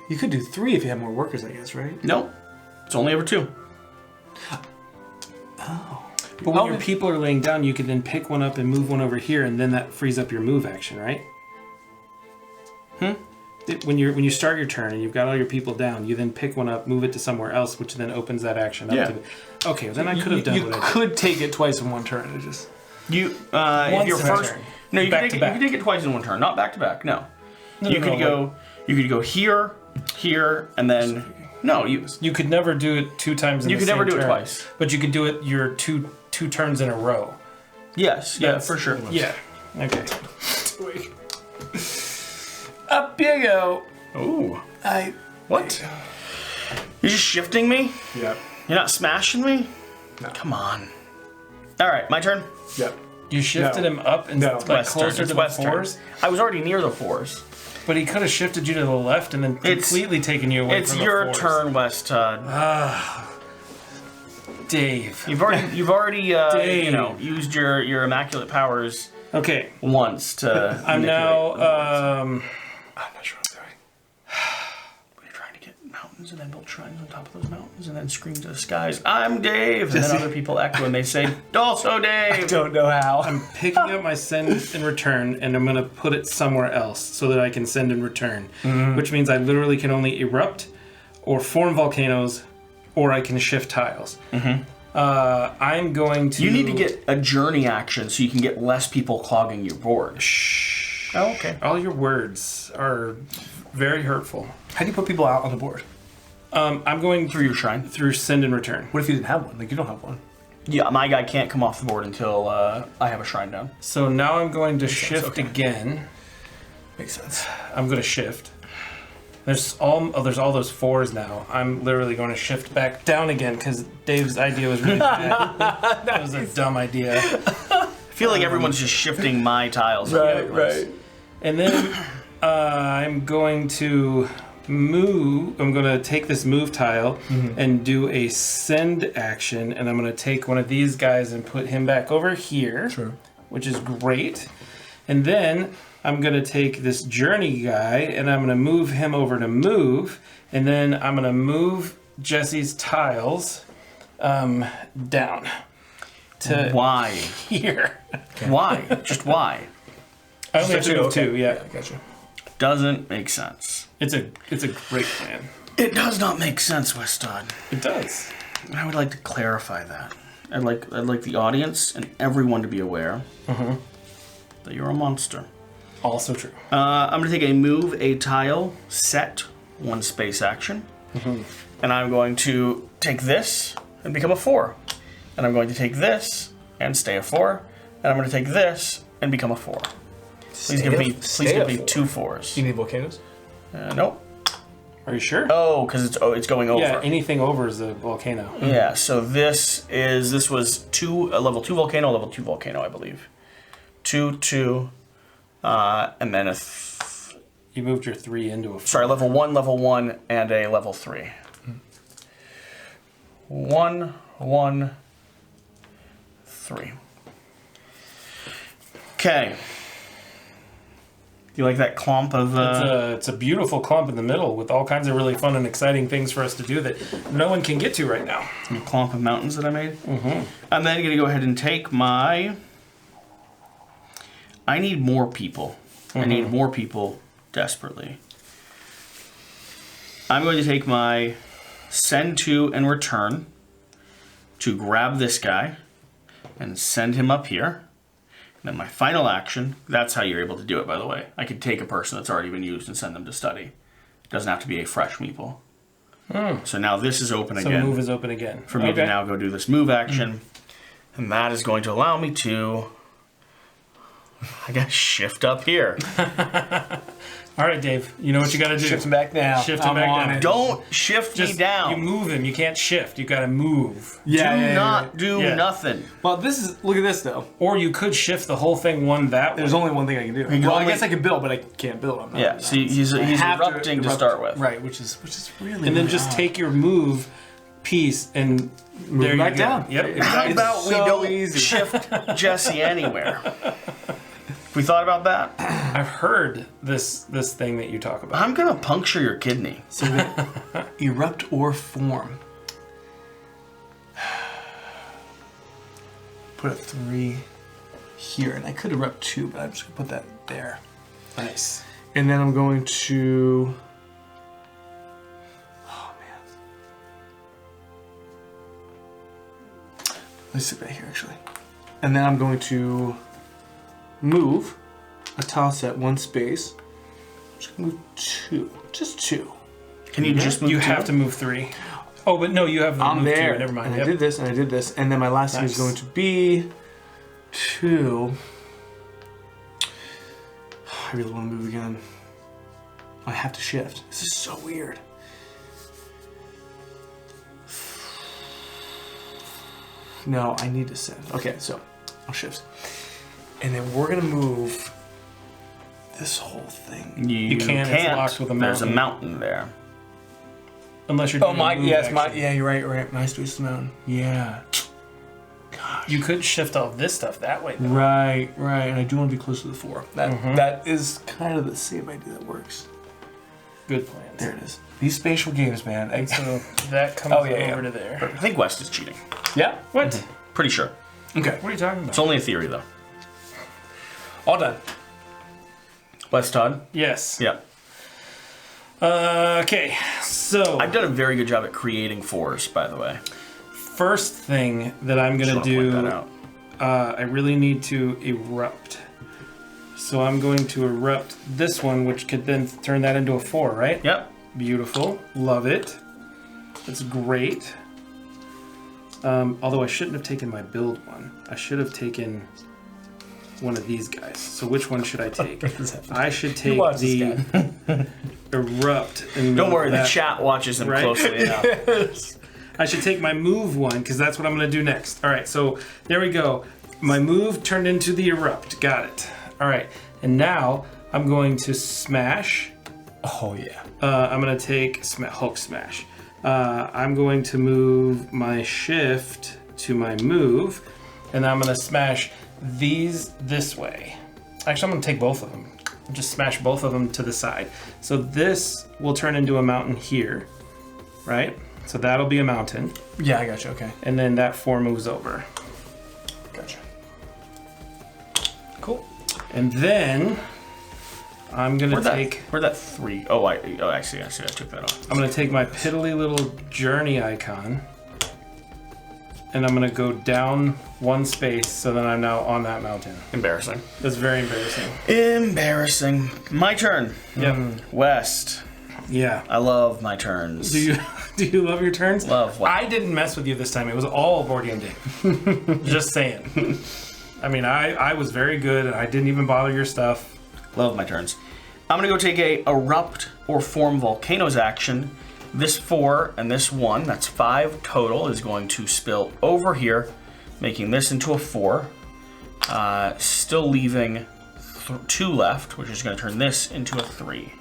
You could do 3 if you have more workers, I guess, right? Nope. It's only ever 2. But when your people are laying down, you can then pick one up and move one over here, and then that frees up your move action, right? When you start your turn and you've got all your people down, you then pick one up, move it to somewhere else, which then opens that action up. Yeah. To the, okay, well, then I could have done You what I did. could take it twice in one turn. It just. You Once if your in a first turn. no, you Back can to take back. you can take it twice in one turn, not back to back. No. You could go here, and then You could never do it 2 times in You the could same never do it turn, twice. But you could do it your two turns in a row. yes, yeah, for sure. Yeah. Okay. Up you go. Ooh. I. What? You're just shifting me? Yep. You're not smashing me? No. Come on. All right, my turn. Yep. You shifted No. him up and No. like West turn. closer It's to the West turn. 4s, I was already near the 4s. but he could have shifted you to the left and then It's- completely taken you away It's from the your 4s. turn, West Todd. Dave. You've already Dave. used your immaculate powers Okay, once to. I'm now. I'm not sure what I'm doing. We're trying to get mountains and then build shrines on top of those mountains and then scream to the skies, "I'm Dave!" And then other people echo and they say, "Also Dave!" Don't know how. I'm picking up my send and return, and I'm going to put it somewhere else so that I can send and return. Which means I literally can only erupt or form volcanoes, or I can shift tiles. I'm going to... You need to get a journey action so you can get less people clogging your board. Shh. Oh, okay. All your words are very hurtful. How do you put people out on the board? I'm going Through your shrine. through send and return. What if you didn't have one? Like you don't have one. Yeah, my guy can't come off the board until I have a shrine down. So now I'm going to shift okay. again. Makes sense. I'm going to shift. There's all those 4s now. I'm literally going to shift back down again because Dave's idea was really bad. That was a dumb idea. I feel like everyone's just shifting my tiles. Right. And then I'm going to move. I'm going to take this move tile and do a send action, and I'm going to take one of these guys and put him back over here, which is great. And then I'm going to take this journey guy and I'm going to move him over to move, and then I'm going to move Jesse's tiles down to Why? here. Why? Just why? I only have to move 2, yeah. Gotcha. Doesn't make sense. It's a great plan. It does not make sense, Westod. It does. I would like to clarify that. I'd like the audience and everyone to be aware that you're a monster. Also true. I'm going to take a move a tile, set 1 space action. And I'm going to take this and become a 4. And I'm going to take this and stay a 4. And I'm going to take this and become a 4. Please give me 2 4s. You need volcanoes? Nope. Are you sure? Oh, because it's going over. Yeah, anything over is a volcano. Yeah, so this was a level 2 volcano, level 2 volcano, I believe. 2, and then You moved your 3 into a 4. sorry, level 1, and a level 3. 1, 3. Okay. You like that clump of... It's a beautiful clump in the middle with all kinds of really fun and exciting things for us to do that no one can get to right now. A clump of mountains that I made? Mm-hmm. I'm then going to go ahead and take my... I need more people. Mm-hmm. I need more people desperately. I'm going to take my send to and return to grab this guy and send him up here. Then my final action, that's how you're able to do it, by the way. I could take a person that's already been used and send them to study. It doesn't have to be a fresh meeple. So now this is open again. So move is open again. For me to now go do this move action. And that is going to allow me to, I guess, shift up here. All right, Dave. You know what you got to do. Shift him back down. Shift him back down. Don't shift me down. You move him. You can't shift. You got to move. Do not do nothing. Well, this is... Look at this, though. Or you could shift the whole thing one that way. There's only one thing I can do. Well, I guess I could build, but I can't build. I'm not so he's erupting to start with. Right, which is really... And then just take your move piece and move it back down. Yep. Exactly. How about we don't shift Jesse anywhere? We thought about that? I've heard this thing that you talk about. I'm gonna puncture your kidney. So erupt or form. Put a 3 here, and I could erupt 2, but I'm just gonna put that there. Nice. And then I'm going to... Oh, man. Let's sit back here, actually. And then I'm going to move a tile set 1 space. I'm just gonna move 2. Just 2. Can you just move 2? You have to move 3. Oh, but no, you have I'm move there. 2. Never mind. And I did this, and I did this, and then my last thing is going to be 2. I really want to move again. I have to shift. This is so weird. No, I need to send. Okay, so I'll shift. And then we're going to move this whole thing. You can't. It's locked with a mountain. There's a mountain there. Unless you're doing yeah, you're right. Nice twist mountain. Yeah. Gosh. You could shift all this stuff that way, though. Right. And I do want to be close to the 4. That is kind of the same idea that works. Good plan. There it is. These spatial games, man. And so that comes over to there. I think West is cheating. Yeah? What? Mm-hmm. Pretty sure. Okay. What are you talking about? It's only a theory, though. All done. West, Todd? Yes. Yeah. Okay, so... I've done a very good job at creating 4s, by the way. First thing that I'm going to do... I really need to erupt. So I'm going to erupt this one, which could then turn that into a 4, right? Yep. Beautiful. Love it. That's great. Although I shouldn't have taken my build one. I should have taken one of these guys. So which one should I take? I should take the erupt. And don't worry, the chat watches them closely enough. I should take my move one, because that's what I'm going to do next. All right, so there we go. My move turned into the erupt. Got it. All right, and now I'm going to smash. Oh, yeah. I'm going to take Hulk smash. I'm going to move my shift to my move, and I'm going to smash these this way. Actually, I'm going to take both of them. Just smash both of them to the side. So this will turn into a mountain here, right? So that'll be a mountain. Yeah, I gotcha, okay. And then that 4 moves over. Gotcha. Cool. And then I'm gonna Where'd that 3? Oh, I see. I took that off. I'm gonna take my piddly little journey icon, and I'm gonna go down 1 space, so then I'm now on that mountain. Embarrassing. That's very embarrassing. Embarrassing. My turn. Yep. West. Yeah. I love my turns. Do you love your turns? Love what? I didn't mess with you this time. It was all board game day. Just saying. I mean, I was very good, and I didn't even bother your stuff. Love my turns. I'm gonna go take a erupt or form volcanoes action. This 4 and this 1, that's 5 total, is going to spill over here, making this into a 4. Still leaving 2 left, which is going to turn this into a 3.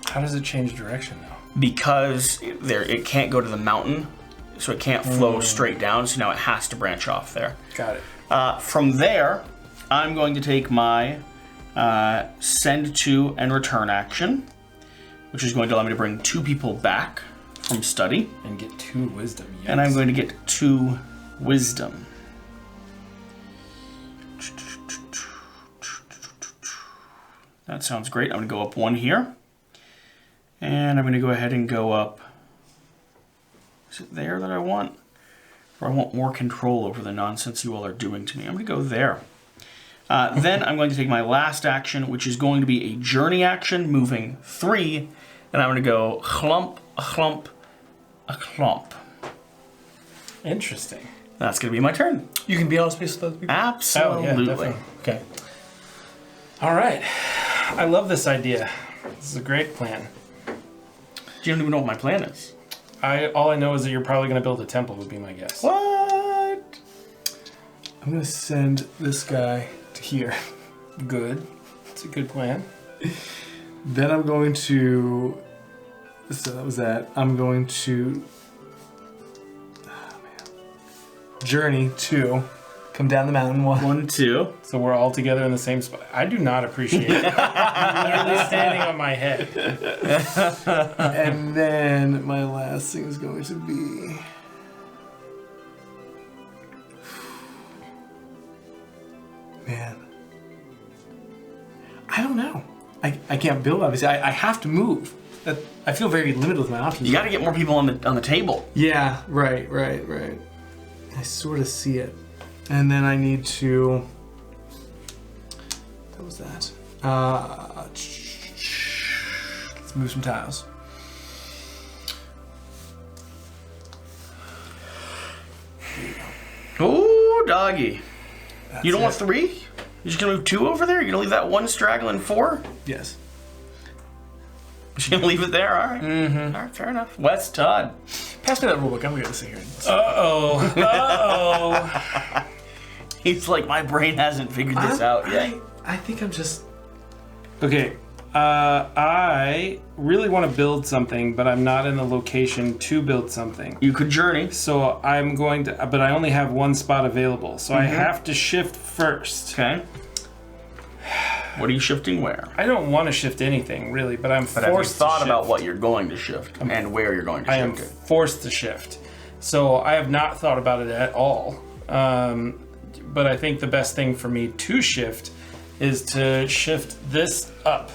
How does it change direction now? Because it can't go to the mountain, so it can't flow straight down, so now it has to branch off there. Got it. From there, I'm going to take my send to and return action, which is going to allow me to bring 2 people back from study. And get 2 wisdom. Yes. And I'm going to get 2 wisdom. That sounds great. I'm going to go up 1 here. And I'm going to go ahead and go up. Is it there that I want? Or I want more control over the nonsense you all are doing to me. I'm going to go there. Then I'm going to take my last action, which is going to be a journey action, moving 3. And I'm going to go clump, a clump, a clump. Interesting. That's going to be my turn. You can be on space with other people? Absolutely. Oh, yeah, definitely. Okay. All right. I love this idea. This is a great plan. You don't even know what my plan is. All I know is that you're probably going to build a temple, would be my guess. What? I'm going to send this guy to here. Good. It's a good plan. Then I'm going to... So that was that. I'm going to... Journey 2. Come down the mountain 1. 1, 2. So we're all together in the same spot. I do not appreciate it. Literally standing on my head. And then my last thing is going to be... Man. I don't know. I can't build, obviously. I have to move. I feel very limited with my options. You got to get more people on the table. Yeah, right. I sort of see it. And then I need to... What was that? Let's move some tiles. Oh, doggy. That's You don't want it. 3? You're just going to move 2 over there? You're going to leave that 1 straggling 4? Yes. You're going to leave it there? All right. Mm-hmm. All right, fair enough. West Todd. Pass me that rulebook. I'm going to sit here. Uh-oh. He's like, my brain hasn't figured this out yet. I think I'm just... Okay. I really want to build something, but I'm not in the location to build something. You could journey. So I'm going to... But I only have 1 spot available. So I have to shift first. Okay. What are you shifting where? I don't want to shift anything, really, but I'm But have you forced to thought shift. about what you're going to shift and where you're going to I am shift it? forced to shift. So I have not thought about it at all. But I think the best thing for me to shift is to shift this up.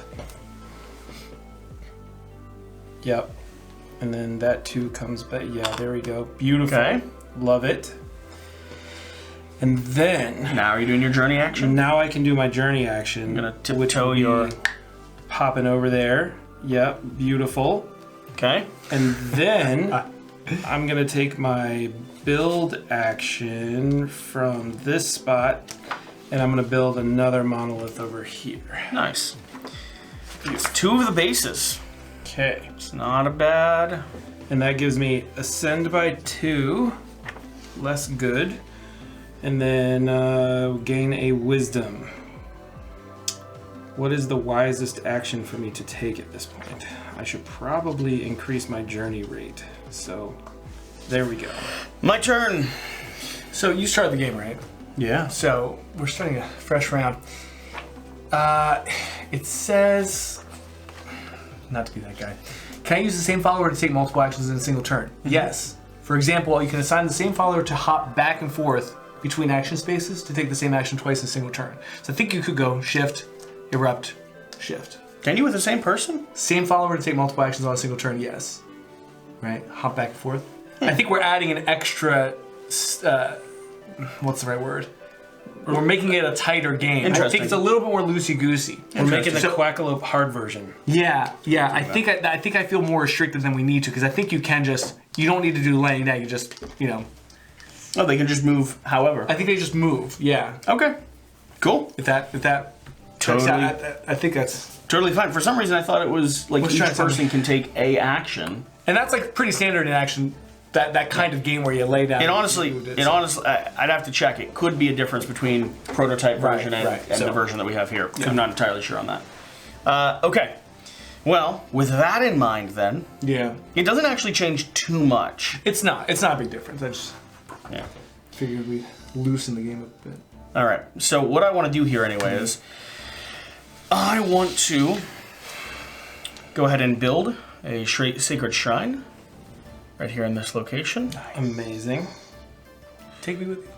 Yep. And then that 2 comes back. Yeah, there we go. Beautiful. Okay. Love it. And then... Now are you doing your journey action? Now I can do my journey action. I'm going to tiptoe your... Popping over there. Yep, beautiful. Okay. And then I'm going to take my build action from this spot, and I'm going to build another monolith over here. Nice. It's 2 of the bases. Okay. It's not a bad... And that gives me ascend by 2, less good, and then gain a wisdom. What is the wisest action for me to take at this point? I should probably increase my journey rate. So there we go. My turn. So you started the game, right? Yeah. So we're starting a fresh round. It says... Not to be that guy. Can I use the same follower to take multiple actions in a single turn? Yes. For example, you can assign the same follower to hop back and forth between action spaces to take the same action twice in a single turn. So I think you could go shift, erupt, shift. Can you with the same person? Same follower to take multiple actions on a single turn, yes. Right? Hop back and forth. I think we're adding an extra, what's the right word? We're making it a tighter game. I Interesting. think it's a little bit more loosey-goosey. We're making the Quackalope hard version. Yeah. I think I feel more restricted than we need to, because I think you can just, you don't need to do laying down, you just, Oh, they can just move however. I think they just move, yeah. Okay. Cool. If that checks Totally. out, I think that's... Totally fine. For some reason, I thought it was like Let's each try something. person can take a action. And that's like pretty standard in action, that kind of game where you lay down. And honestly, I'd have to check. It could be a difference between prototype version and the version that we have here. I'm not entirely sure on that. Okay. Well, with that in mind, then, it doesn't actually change too much. It's not a big difference. I just Yeah. figured we'd loosen the game a bit. All right. So what I want to do here, anyway, is I want to go ahead and build a sacred shrine right here in this location. Amazing. Take me with you.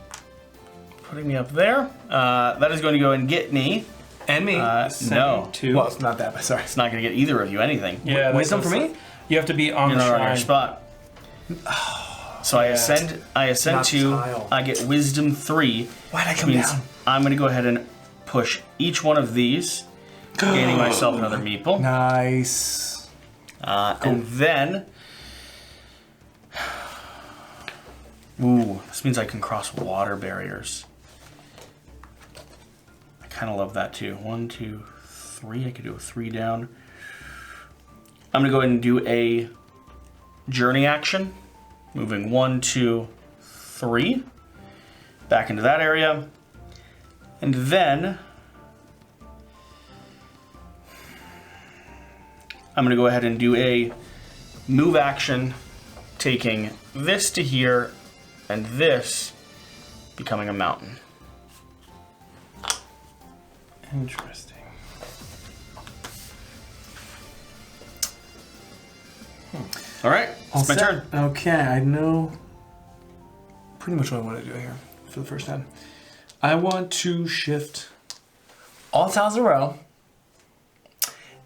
Putting me up there. That is going to go and get me. And me. No. Two. Well, it's not that, but sorry. It's not going to get either of you anything. Yeah. Wisdom for me? You have to be on You're the not on shrine. your spot. So I ascend Not to, tile. I get wisdom 3. Why'd I which come means down? I'm going to go ahead and push each one of these, gaining myself another meeple. Nice. And then, ooh, this means I can cross water barriers. I kind of love that too. 1, 2, 3. I could do a 3 down. I'm gonna go ahead and do a journey action, moving 1, 2, 3 back into that area, and then I'm going to go ahead and do a move action, taking this to here and this becoming a mountain. Interesting. All right, it's my set. turn. Okay, I know pretty much what I want to do here for the first time. I want to shift all tiles in a row,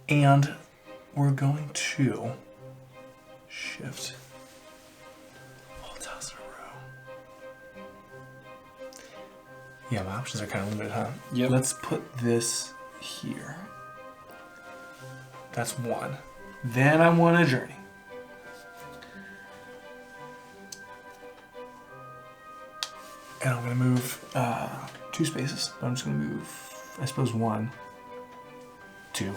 and we're going to shift all tiles in a row. Yeah, my options are kind of limited, huh? Yep. Let's put this here. That's one. Then I want a journey. And I'm going to move 2 spaces. But I'm just going to move, I suppose, 1, 2.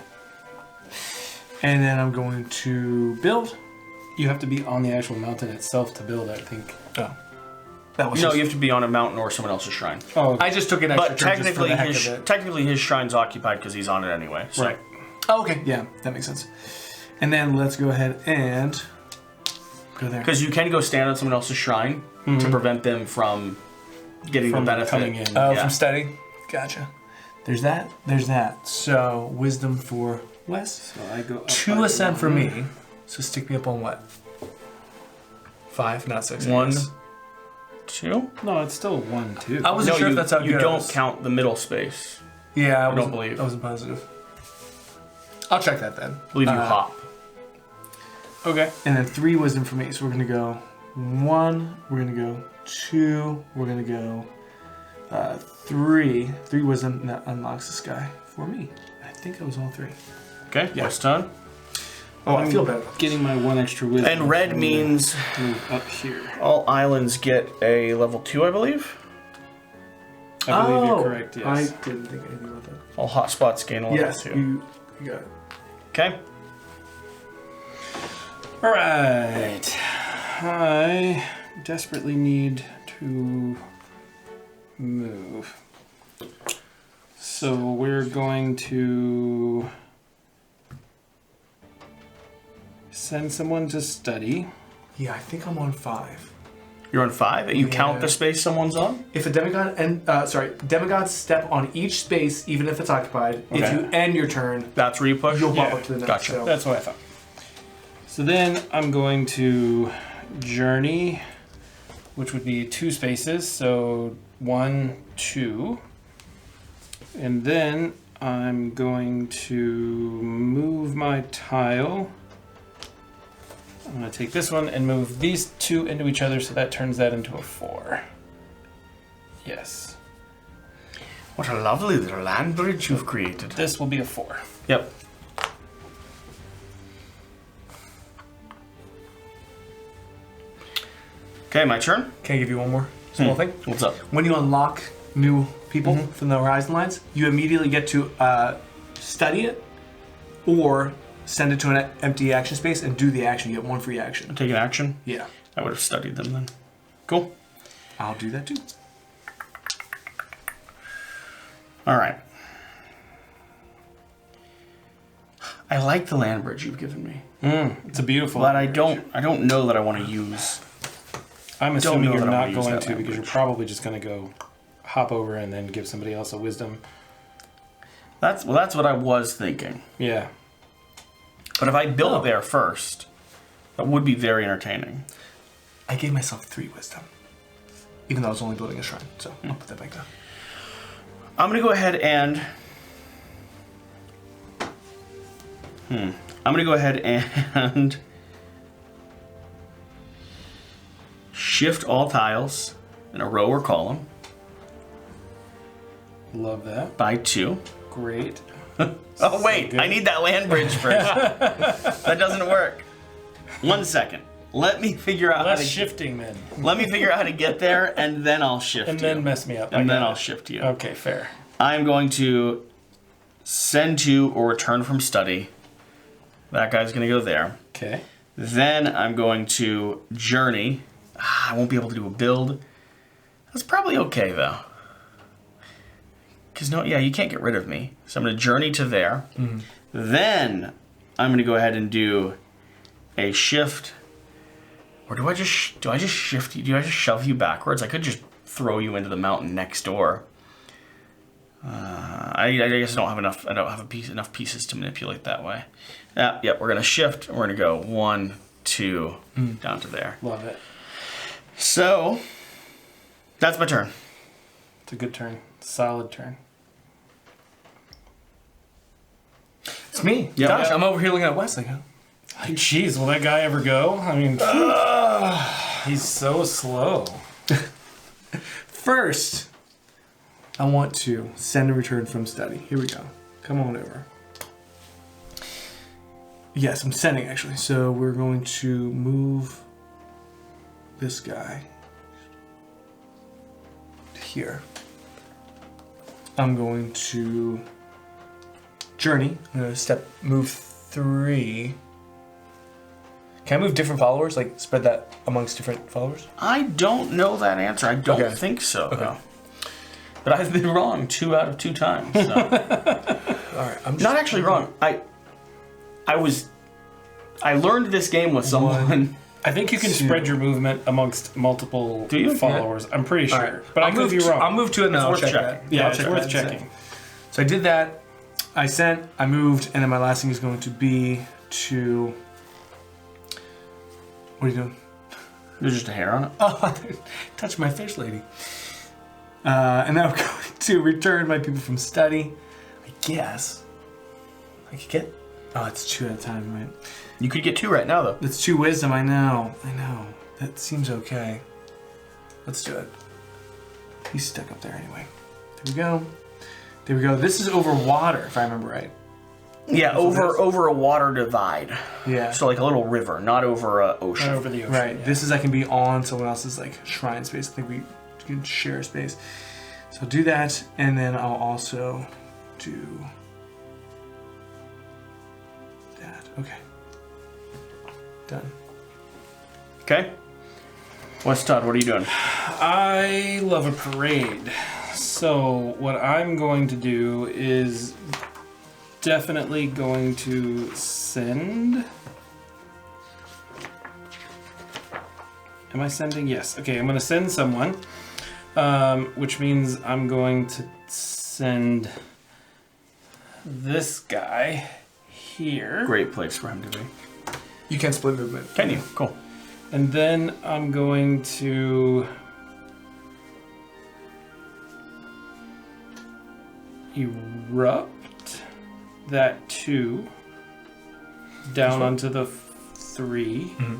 And then I'm going to build. You have to be on the actual mountain itself to build, I think. Oh. That was No, just, you have to be on a mountain or someone else's shrine. Oh, I just took an extra But turn just for the heck of it. technically his shrine's occupied because he's on it anyway. So. right. Oh, okay, yeah, that makes sense. And then let's go ahead and go there. Because you can go stand on someone else's shrine to prevent them from getting From the benefit. coming in. Oh, Yeah. from steady? Gotcha. There's that, there's that. So, wisdom for Wes. So I go up 2 by ascend for 1. me. So stick me up on what? 5, not 6. I 1, guess. 2. No, it's still 1, 2. I wasn't sure if that's how it you goes. don't count the middle space. Yeah, don't believe. I wasn't positive. I'll check that then. I believe you hop. Okay. And then 3 wisdom for me. So we're gonna go 1. We're gonna go 2. We're gonna go 3. 3 wisdom, and that unlocks this guy for me. I think it was all 3. Okay, Yeah. what's done? Oh, I feel better. Getting my 1 extra wisdom. And red means Move up here. all islands get a level 2, I believe. I believe you're correct, yes. I didn't think anything about that. All hotspots gain a level 2. You got it. Okay. Alright. I desperately need to move. So we're going to send someone to study. Yeah, I think I'm on 5. You're on 5? You count Yeah. the space someone's on? If a demigod demigods step on each space, even if it's occupied. If Okay. you end your turn, That's where you push? you'll bump Yeah, up to the next. gotcha. So. That's what I thought. So then I'm going to journey, which would be 2 spaces. So 1, 2. And then I'm going to move my tile. I'm going to take this one and move these 2 into each other, so that turns that into a 4. Yes. What a lovely little land bridge you've created. This will be a 4. Yep. Okay, my turn. Can I give you one more small thing? What's up? When you unlock new people from the horizon lines, you immediately get to study it or send it to an empty action space and do the action. You get 1 free action. Take an action. Yeah. I would have studied them then. Cool. I'll do that too. All right. I like the land bridge you've given me, It's a beautiful. but I don't know that I want to use. I'm assuming know you're that I not wanna use going that to, because you're language. probably just going to go hop over and then give somebody else a wisdom. That's what I was thinking. Yeah. But if I built there first, that would be very entertaining. I gave myself 3 wisdom, even though I was only building a shrine. So I'll put that back down. I'm gonna go ahead and. I'm gonna go ahead and shift all tiles in a row or column Love that. by 2. Great. Oh wait, I need that land bridge first. That doesn't work. 1 second. Let me figure out Less how to shifting then. Let me figure out how to get there, and then I'll shift And you. then mess me up. And then I'll shift you. Okay, fair. I'm going to send to or return from study. That guy's going to go there. Okay. Then I'm going to journey. I won't be able to do a build. That's probably okay though. Because you can't get rid of me. So I'm going to journey to there. Mm-hmm. Then I'm going to go ahead and do a shift. Or do I just shift you? Do I just shove you backwards? I could just throw you into the mountain next door. I guess I don't have enough. I don't have enough pieces to manipulate that way. We're gonna shift. And we're gonna go 1, 2 down to there. Love it. So that's my turn. It's a good turn. Solid turn. It's me. Yep. Gosh, I'm over here looking at Wesley. Jeez, will that guy ever go? I mean, he's so slow. First, I want to send a return from study. Here we go. Come on over. Yes, I'm sending actually. So we're going to move this guy here. I'm going to journey. I'm going to move 3. Can I move different followers? Like spread that amongst different followers? I don't know that answer. I don't think so. Okay. Though. But I've been wrong 2 out of 2 times. So. All right, I'm just Not actually wrong. I learned this game with someone. I think you can spread your movement amongst multiple followers. I'm pretty sure. Right. But I could be wrong. I'll move to it and then I'll worth check checking. that. Yeah, I'll it's check worth that. checking. So I did that. I sent, I moved, and then my last thing is going to be to... What are you doing? There's just a hair on it. Oh, touch my fish lady. And then I'm going to return my people from study. I guess. I could get... Oh, it's 2 at a time, right? You could get 2 right now, though. It's 2 wisdom, I know. That seems okay. Let's do it. He's stuck up there anyway. There we go. This is over water, if I remember right. Yeah, over a water divide. Yeah. So like a little river, not over a ocean. Not over the ocean. Right. Yeah. This is I can be on someone else's like shrine space. I think we can share space. So I'll do that, and then I'll also do that. Okay. Done. Okay. What's Todd? What are you doing? I love a parade. So what I'm going to do is definitely going to send. Am I sending? Yes. Okay, I'm going to send someone, which means I'm going to send this guy here. Great place for him to be. You can split movement. Can you? Cool. And then I'm going to erupt that 2 down onto the 3. Mm-hmm.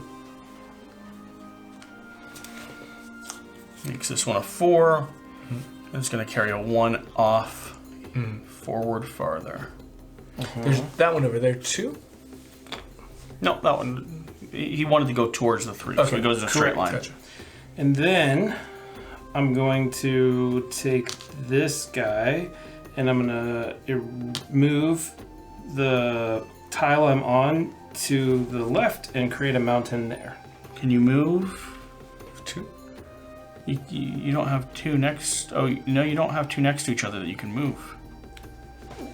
Makes this one a 4. Mm-hmm. It's going to carry a 1 off forward farther. There's that one over there too. No, that one. He wanted to go towards the 3, so he goes in a straight line. Gotcha. And then I'm going to take this guy and I'm going to move the tile I'm on to the left and create a mountain there. Can you move 2? You don't have 2 next. Oh, no, you don't have 2 next to each other that you can move.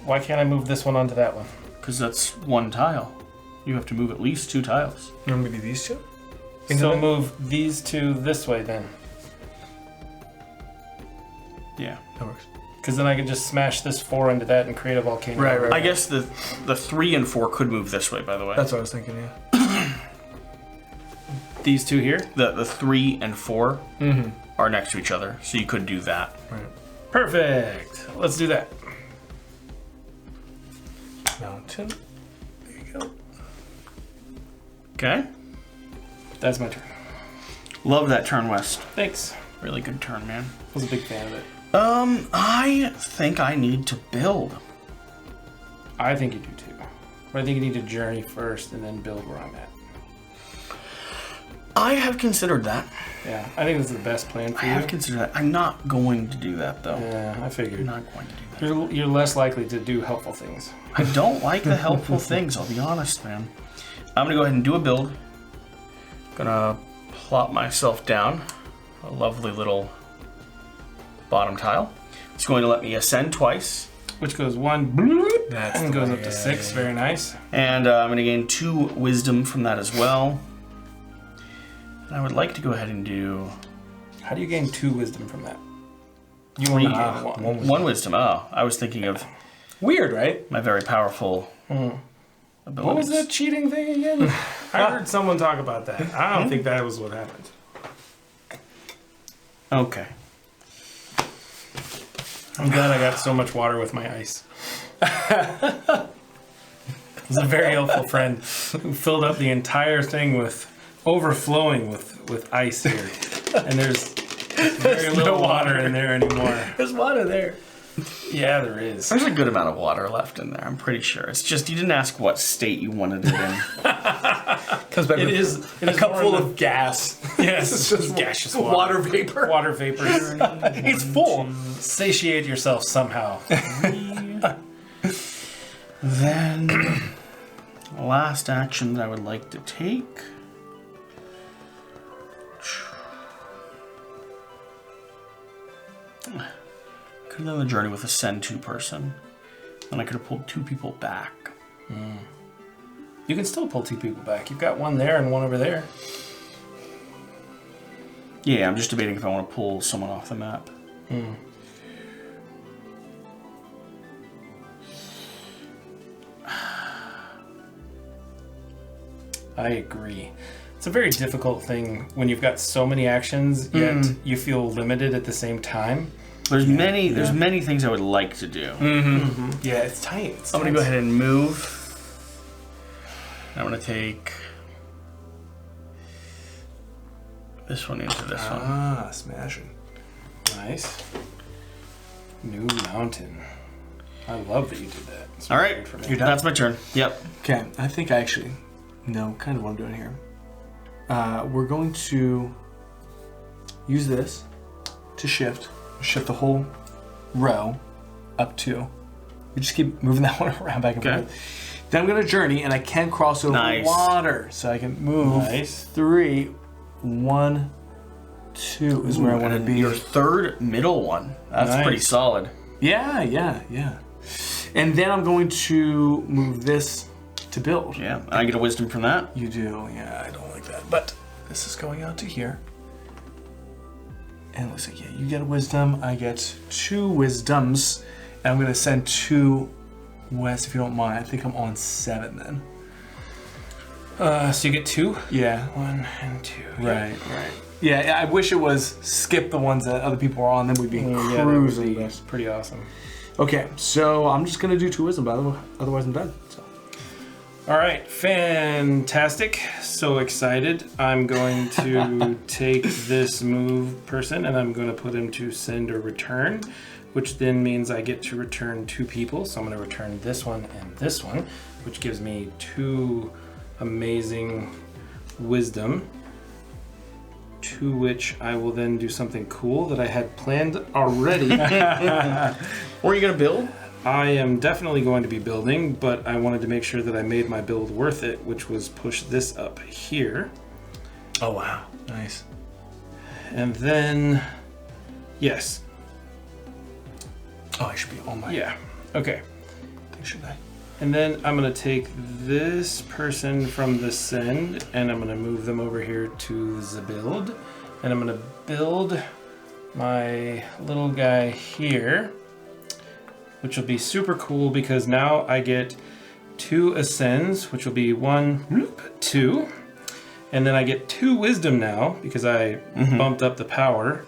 Why can't I move this one onto that one? Because that's 1 tile. You have to move at least 2 tiles. Or maybe these 2? So move these 2 this way then. Yeah. That works. Because then I can just smash this 4 into that and create a volcano. Right. I guess the 3 and 4 could move this way, by the way. That's what I was thinking, yeah. These two here? The 3 and 4 are next to each other, so you could do that. Right. Perfect. Let's do that. Mountain. There you go. Okay. That's my turn. Love that turn, West. Thanks. Really good turn, man. I was a big fan of it. I think I need to build. I think you do too. But I think you need to journey first and then build where I'm at. I have considered that. Yeah, I think this is the best plan for I you. have considered that. I'm not going to do that, though. Yeah, I I'm figured. not going to do that. You're less likely to do helpful things. I don't like the helpful things, I'll be honest, man. I'm gonna go ahead and do a build. Gonna plop myself down. A lovely little bottom tile. It's going to let me ascend twice. Which goes 1, bloop, That's and the goes way, up to yeah, 6. yeah. Very nice. And I'm gonna gain 2 wisdom from that as well. And I would like to go ahead and do How do you gain 2 wisdom from that? You only gain 1. 1 wisdom. Oh, I was thinking of Weird, right? my very powerful abilities. What was that cheating thing again? I heard someone talk about that. I don't think that was what happened. Okay. I'm glad I got so much water with my ice. He's a very helpful friend who filled up the entire thing with overflowing with ice here. And there's very little water in there anymore. There's water there. Yeah, there is. There's a good amount of water left in there, I'm pretty sure. It's just you didn't ask what state you wanted it in. Comes back It with is a cup more full than- of gas. Yes, It's just gaseous water vapor. Water vapor. It's full. Satiate yourself somehow. Then, last action that I would like to take. Could have done the journey with a send 2 person. Then I could have pulled 2 people back. You can still pull 2 people back. You've got 1 there and 1 over there. Yeah, I'm just debating if I want to pull someone off the map. I agree. It's a very difficult thing when you've got so many actions, yet you feel limited at the same time. There's many things I would like to do. Yeah, it's tight. I'm gonna go ahead and move. I'm gonna take this one into this one. Ah, smashing. Nice. New mountain. I love that you did that. It's All really right, good for me. You're done? that's my turn. Yep. Okay, I think I actually know kind of what I'm doing here. We're going to use this to shift the whole row up 2. We just keep moving that one around back and Okay. forth. Then I'm going to journey, and I can cross over Nice. water, so I can move Nice. 3, 1, 2 is where I want to And be. your third middle one. That's Nice. pretty solid. Yeah. And then I'm going to move this to build. Yeah. And I get a wisdom from that. You do, yeah, I don't like that. But this is going out to here. And it looks like, yeah, you get a wisdom, I get 2 wisdoms. And I'm gonna send 2 west if you don't mind. I think I'm on 7 then. So you get 2? Yeah. 1 and 2. Right. Yeah, I wish it was skip the ones that other people are on, then we'd be Yeah, cruising. that's pretty awesome. Okay, so I'm just gonna do 2 wisdom, by the way, otherwise I'm done. So. All right, fantastic. So excited. I'm going to take this move person and I'm going to put him to send or return, which then means I get to return 2 people. So I'm going to return this one and this one, which gives me 2 amazing wisdom, to which I will then do something cool that I had planned already. Where are you gonna build? I am definitely going to be building, but I wanted to make sure that I made my build worth it, which was push this up here. Oh wow, nice. And then, yes. Oh, I should be on my. Yeah, okay. Should I? And then I'm gonna take this person from the send, and I'm gonna move them over here to the build. And I'm gonna build my little guy here. which will be super cool because now I get 2 ascends, which will be 1, 2. And then I get 2 wisdom now because I bumped up the power.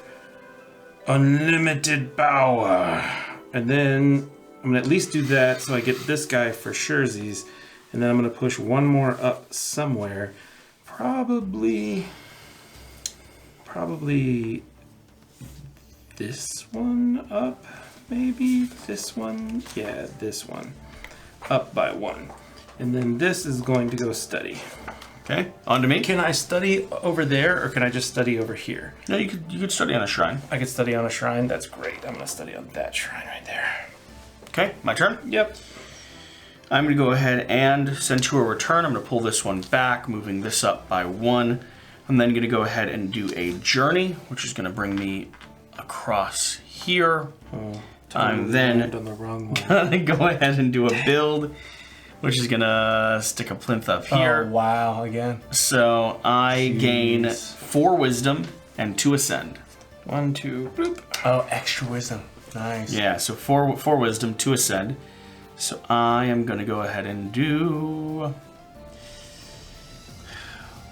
Unlimited power. And then I'm going to at least do that so I get this guy for surezies. And then I'm going to push 1 more up somewhere. Probably this one up, maybe this one. Yeah, this one up by 1. And then this is going to go study. Okay, on to me. Can I study over there or can I just study over here? No, you could study on a shrine. I could study on a shrine. That's great. I'm going to study on that shrine right there. Okay, my turn? Yep. I'm going to go ahead and send to a return. I'm going to pull this one back, moving this up by 1. I'm then going to go ahead and do a journey, which is going to bring me across here. I'm then on the wrong one. going to go ahead and do a build, which is going to stick a plinth up here. Oh, wow, again. So I gain 4 wisdom and 2 ascend. 1, 2, bloop. Oh, extra wisdom. Nice. Yeah, so 4 wisdom, 2 ascend. So I am going to go ahead and do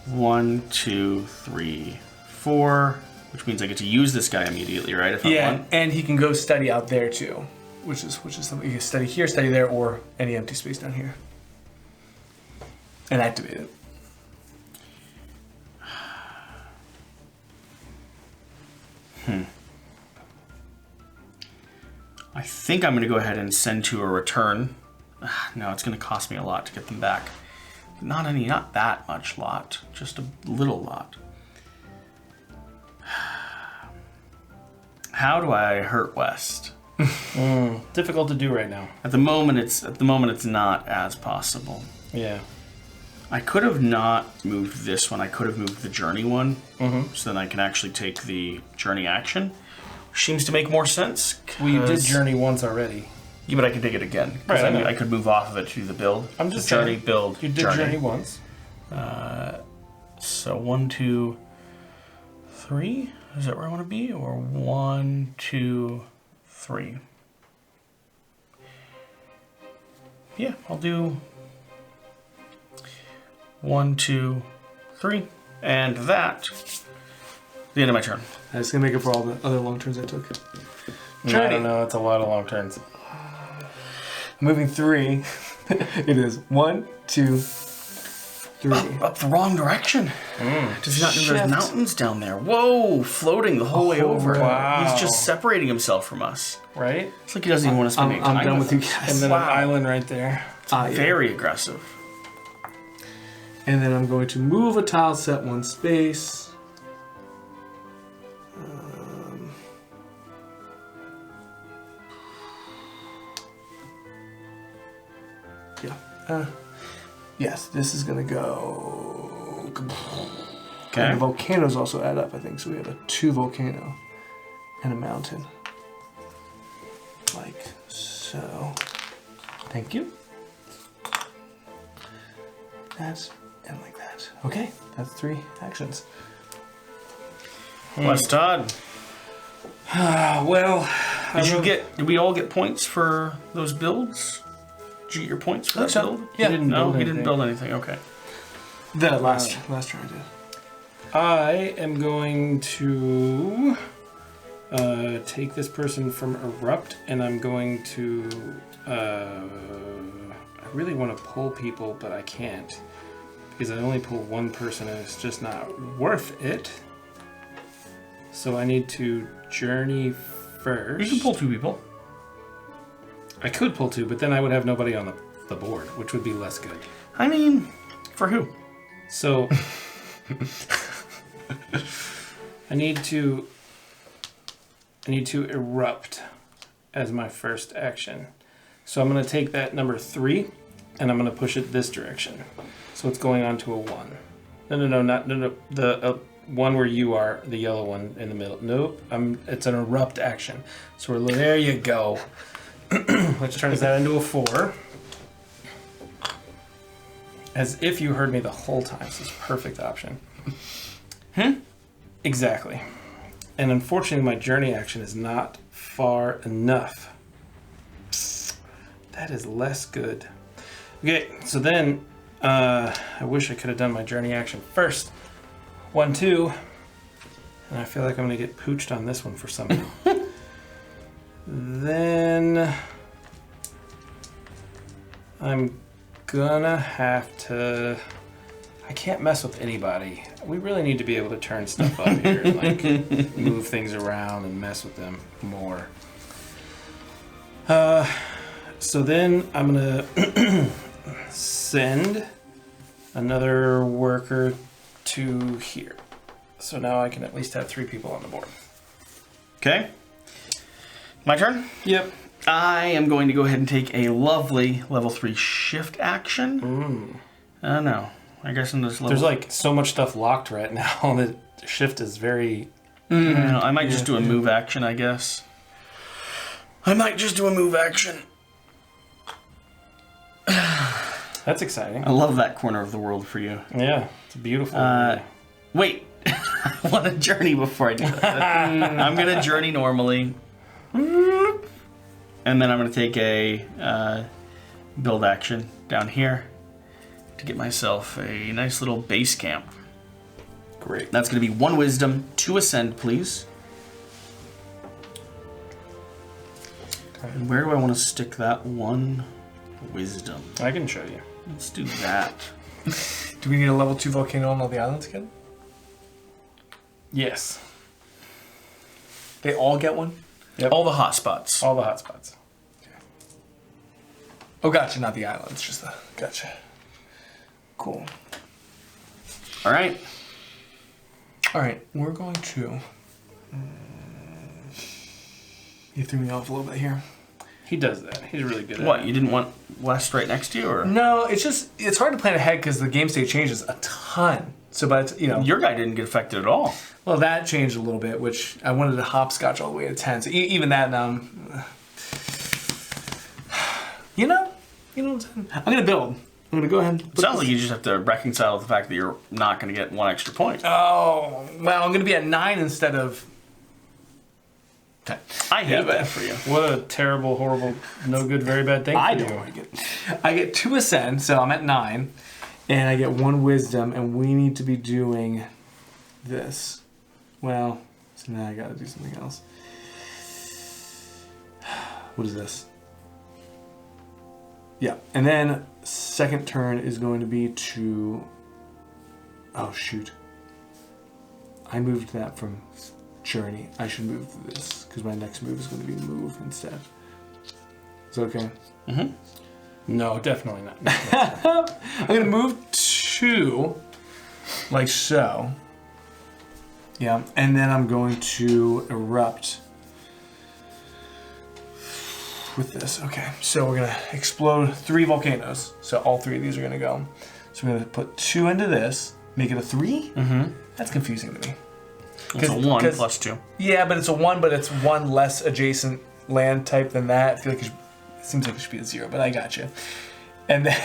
1, 2, 3, 4, which means I get to use this guy immediately, right? If I want. And he can go study out there too, which is something you can study here, study there, or any empty space down here, and activate it. I think I'm going to go ahead and send to a return. No, it's going to cost me a lot to get them back. Not that much lot, just a little lot. How do I hurt West? Difficult to do right now. At the moment, it's not as possible. Yeah. I could have not moved this one. I could have moved the journey one, so then I can actually take the journey action. Seems to make more sense. Well, you did journey once already. Yeah, but I can take it again. Right, I could move off of it to do the build. I'm just the journey, saying, build, You did journey once. So 1, 2, 3. Is that where I want to be? Or 1, 2, 3. Yeah, I'll do 1, 2, 3. And that, the end of my turn. That's gonna make it for all the other long turns I took. I don't know. It's a lot of long turns. Moving 3. It is 1, 2, 3. Up the wrong direction. Does he not know there's Shift. mountains down there? Whoa, floating the whole way over. wow. He's just separating himself from us. Right? It's like he doesn't even want to spend any time I'm done with you us. guys. And then Wow. an island right there. Very aggressive. And then I'm going to move a tile set 1 space. Yes, this is gonna go. Okay. And the volcanoes also add up, I think. So we have a 2 volcano and a mountain, like so. Thank you. That's and like that. Okay, that's 3 actions. What's Todd? Well, Did we all get points for those builds? Did you get your points for that so. build? Yeah. He didn't No, build he didn't anything. build anything. Okay. The last try I did. I am going to take this person from Erupt, and I'm going to. I really want to pull people, but I can't because I only pull 1 person, and it's just not worth it. So I need to journey first. You can pull 2 people. I could pull 2, but then I would have nobody on the board, which would be less good. I mean, for who? So I need to erupt as my first action. So I'm going to take that number 3 and I'm going to push it this direction. So it's going on to a 1. No. The 1 where you are, the yellow one in the middle. Nope. It's an erupt action. So there you go. Which turns that into a 4. As if you heard me the whole time. So it's a perfect option. Exactly. And unfortunately, my journey action is not far enough. That is less good. Okay, so then I wish I could have done my journey action first. 1, 2. And I feel like I'm going to get pooched on this one for some reason. Then I'm gonna have to... I can't mess with anybody. We really need to be able to turn stuff up here and like move things around and mess with them more. So then I'm gonna send another worker to here. So now I can at least have 3 people on the board. Okay. My turn? Yep. I am going to go ahead and take a lovely level 3 shift action. No. I guess in this level... There's like so much stuff locked right now that shift is very... I might just do a move action, I guess. I might just do a move action. That's exciting. I love that corner of the world for you. Yeah, it's beautiful. Wait. I want to journey before I do that. I'm going to journey normally. And then I'm going to take a build action down here to get myself a nice little base camp. Great. That's going to be 1 wisdom, 2 ascend, please. Okay. And where do I want to stick that 1 wisdom? I can show you. Let's do that. Do we need a level 2 volcano on all the islands again? Yes. They all get one? Yep. All the hot spots. All the hot spots. Okay. Oh, gotcha. Not the islands, just the... Gotcha. Cool. All right. All right. We're going to... You threw me off a little bit here. He does that. He's really good at it. What, you didn't want West right next to you, or? No, it's just... It's hard to plan ahead because the game state changes a ton. So, but, you know... Your guy didn't get affected at all. Well, that changed a little bit, which I wanted to hopscotch all the way to 10. So even that now, you know, I'm gonna build. I'm gonna go ahead. Sounds like you just have to reconcile with the fact that you're not gonna get 1 extra point. Oh, well, I'm gonna be at 9 instead of 10. I hate that for you. What a terrible, horrible, no good, very bad thing I for don't you. like it. I get 2 ascend, so I'm at 9, and I get 1 wisdom, and we need to be doing this. Well, so now I gotta do something else. What is this? Yeah, and then second turn is going to be to... Oh, shoot. I moved that from journey. I should move this, because my next move is going to be move instead. Is that okay? Mm-hmm. No, definitely not. I'm going to move 2, like so. Yeah, and then I'm going to erupt with this. Okay, so we're gonna explode 3 volcanoes. So all 3 of these are gonna go. So we're gonna put 2 into this, make it a 3? Mm-hmm. That's confusing to me. It's a 1 plus 2. Yeah, but it's a 1, but it's 1 less adjacent land type than that. I feel like it seems like it should be a 0, but I got you. And then...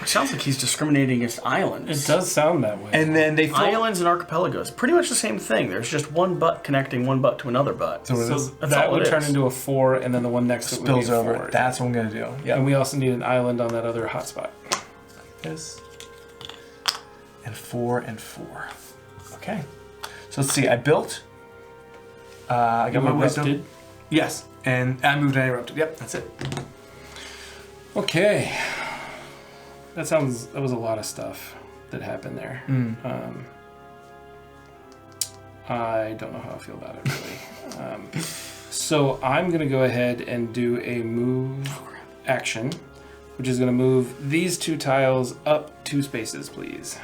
It sounds like he's discriminating against islands. It does sound that way. And then they islands and archipelagos, pretty much the same thing. There's just 1 butt connecting 1 butt to another butt. So that would turn into a 4, and then the one next to it would be spills a over. 4. That's what I'm gonna do. Yeah. And we also need an island on that other hotspot. This. And 4 and 4. Okay. So let's see. I built. I got my wisdom. Yes. And I moved and I erupted. Yep, that's it. Okay. That was a lot of stuff that happened there. I don't know how I feel about it, really. So I'm going to go ahead and do a move action, which is going to move these 2 tiles up 2 spaces, please.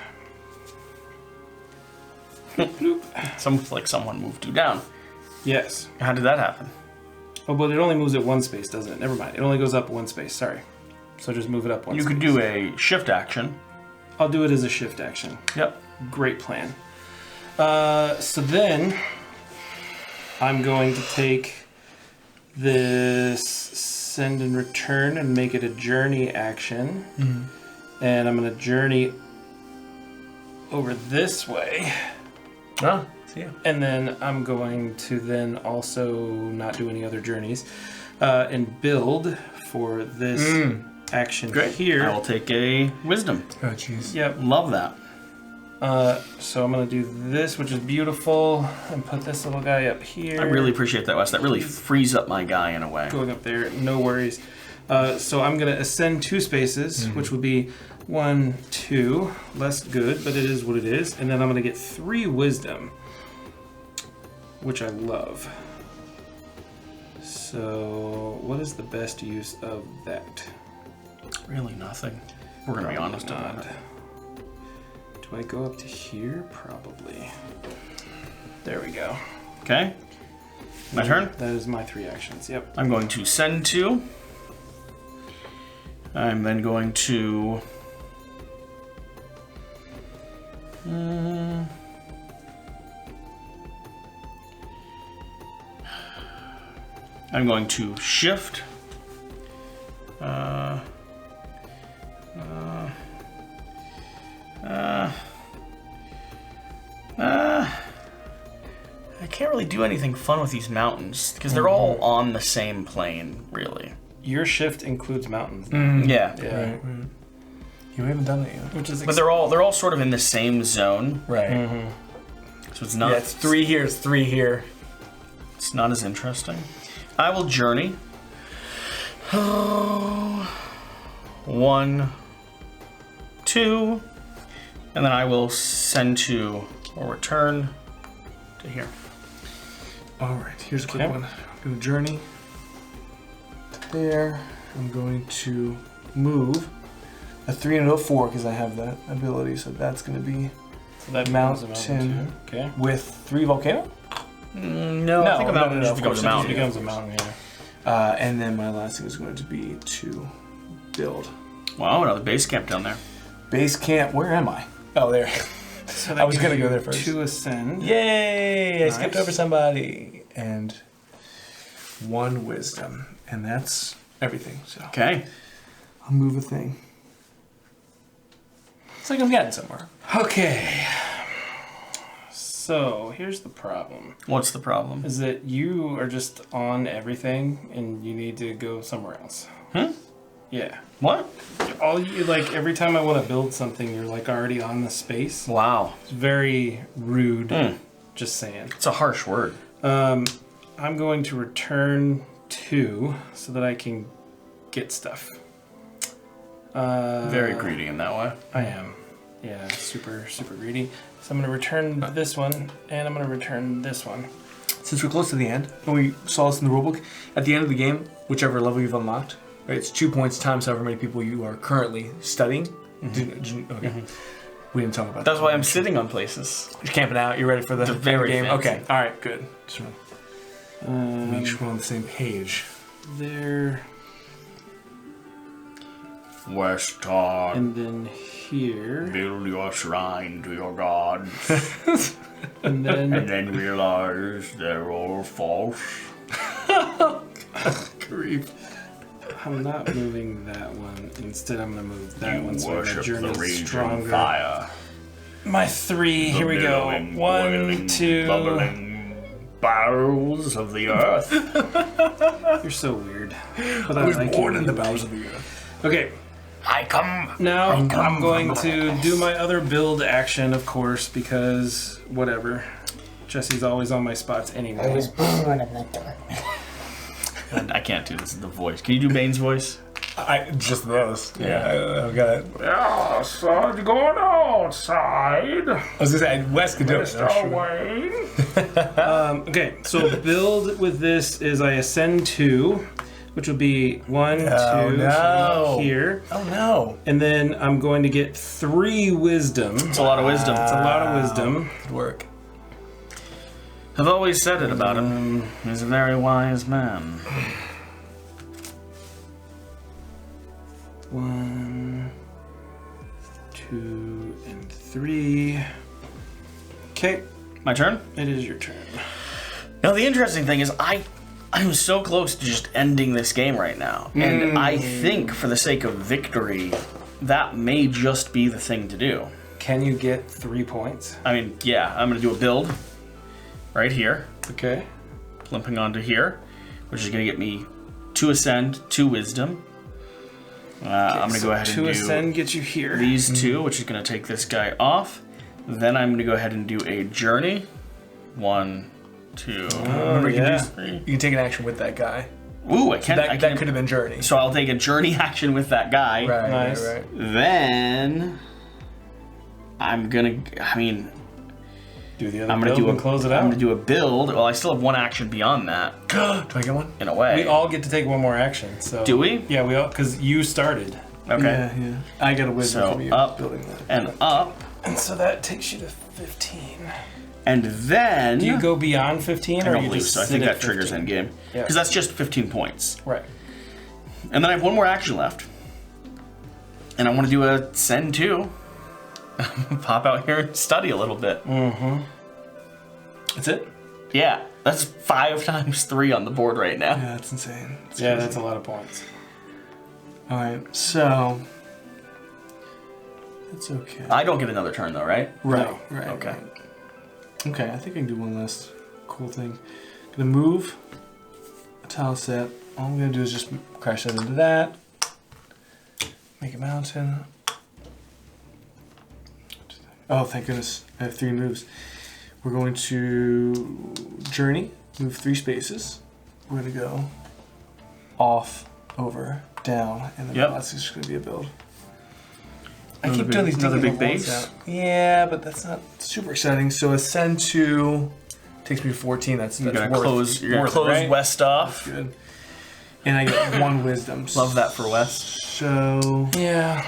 Like someone moved you down. Yes. How did that happen? Oh, but it only moves at 1 space, doesn't it? Never mind. It only goes up 1 space. Sorry. So just move it up 1 You space. could do a shift action. I'll do it as a shift action. Yep. Great plan. So then I'm going to take this send and return and make it a journey action. And I'm going to journey over this way. Oh, see ya. And then I'm going to then also not do any other journeys and build for this action here. I will take a wisdom. Oh, jeez. Yep. Love that. So I'm going to do this, which is beautiful, and put this little guy up here. I really appreciate that, Wes. That really frees up my guy in a way. Going up there, no worries. So I'm going to ascend 2 spaces, which would be 1, 2. Less good, but it is what it is. And then I'm going to get 3 wisdom, which I love. So what is the best use of that? Really nothing. We're going to be honest about it. Do I go up to here? Probably. There we go. Okay. My turn? That is my 3 actions, yep. I'm going to send 2. I'm then going to... I'm going to shift. I can't really do anything fun with these mountains because they're all on the same plane, really. Your shift includes mountains. Yeah. Right. You haven't done it yet. Which is But they're all sort of in the same zone, Right. so it's not. Yeah, it's 3 here, it's 3 here. It's not as interesting. I will journey. 1, 2, and then I will send to or return to here. All right, here's a quick one. I'm going to journey to there. I'm going to move a 3 and a 4 because I have that ability, so that's going to be so that mountain okay. with 3 volcano. No, I think a mountain just becomes a mountain. It becomes a mountain, yeah. And then my last thing is going to be to build. Wow, another base camp down there. Base camp, where am I? Oh, there. So I was going to go there first. 2 ascend. Yay! Nice. I skipped over somebody. And 1 wisdom. And that's everything. So Okay. I'll move a thing. It's like I'm getting somewhere. Okay. So here's the problem. What's the problem? Is that you are just on everything and you need to go somewhere else. Yeah. What? All you like every time I want to build something, you're like already on the space. Wow. It's very rude. Just saying. It's a harsh word. I'm going to return 2 so that I can get stuff. Very greedy in that way. I am. Yeah, super greedy. So I'm going to return this one, and I'm going to return this one. Since we're close to the end, and we saw this in the rulebook, at the end of the game, whichever level you've unlocked, right, it's 2 points times however many people you are currently studying. Okay. We didn't talk about that. That's why I'm sitting on places. You're camping out. You're ready for the very game. fancy. Okay. All right. Good. Just make sure we're on the same page. There, Westard, and then here, build your shrine to your gods, and then and then realize they're all false. Grief. I'm not moving that one. Instead, I'm going to move that You one so my worship journey the is raging stronger. fire. My 3, here we go. Billowing, 1, boiling, 2. bubbling barrels of the earth. You're so weird. But I was like born you in the anyway. bowels of the earth. Okay. I come. Now I'm going to do my other build action, of course, because whatever. Jesse's always on my spots anyway. I was born in the dark. I can't do this in the voice. Can you do Bane's voice? I just this. Yeah, I've got it. Yeah, son, going outside. I was gonna say Wes could do it. Okay, so build with this is I ascend 2, which will be 1, 2 no. here, Oh no. and then I'm going to get 3 wisdom. It's a lot of wisdom. It's a lot of wisdom. Good work. I've always said it about him. He's a very wise man. 1, 2, and 3. Okay, My turn? it is your turn. Now the interesting thing is I'm so close to just ending this game right now. And I think for the sake of victory, that may just be the thing to do. Can you get 3 points? I mean, yeah, I'm gonna do a build right here, Okay. limping onto here, which is gonna get me 2 ascend, 2 wisdom, I'm going to go ahead and do ascend, get you here. these two, which is going to take this guy off. Then I'm going to go ahead and do a journey. 1, 2, Remember, yeah. you can take an action with that guy. Ooh, I can't. That could have been journey. So I'll take a journey action with that guy. Right, Nice. right. Then I'm gonna. I mean, Do the other I'm gonna build do and close it out. I'm gonna do a build. Well, I still have one action beyond that. Do I get one? In a way. We all get to take one more action. So Do we? Yeah, we all because you started, Okay. Yeah. I got a wisdom So from you. up building that. and up, and so that takes you to 15. and then Do you go beyond 15, I or don't you believe just so. I sit think at that triggers 15? end game Yeah. because that's just 15 points. Right. And then I have one more action left, and I want to do a send 2. Pop out here and study a little bit. That's it? Yeah, that's 5 times 3 on the board right now. Yeah, that's insane. Yeah, that's a lot of points. Alright, so. That's okay. I don't get another turn though, right? Right, No. right. Okay. Right. Okay, I think I can do one last cool thing. Gonna move a tile set. All I'm gonna do is just crash that into that. Make a mountain. Oh, thank goodness. I have 3 moves. We're going to journey, move 3 spaces. We're gonna go off, over, down, and then Yep. that's just gonna be a build. I Another keep doing these another digging big walls base? out. Yeah, but that's not super exciting. So ascend 2 takes me to 14. That's You're gonna worth, close. You're gonna worth it, close right? West off. Good. And I get 1 wisdom. Love that for West. So Yeah.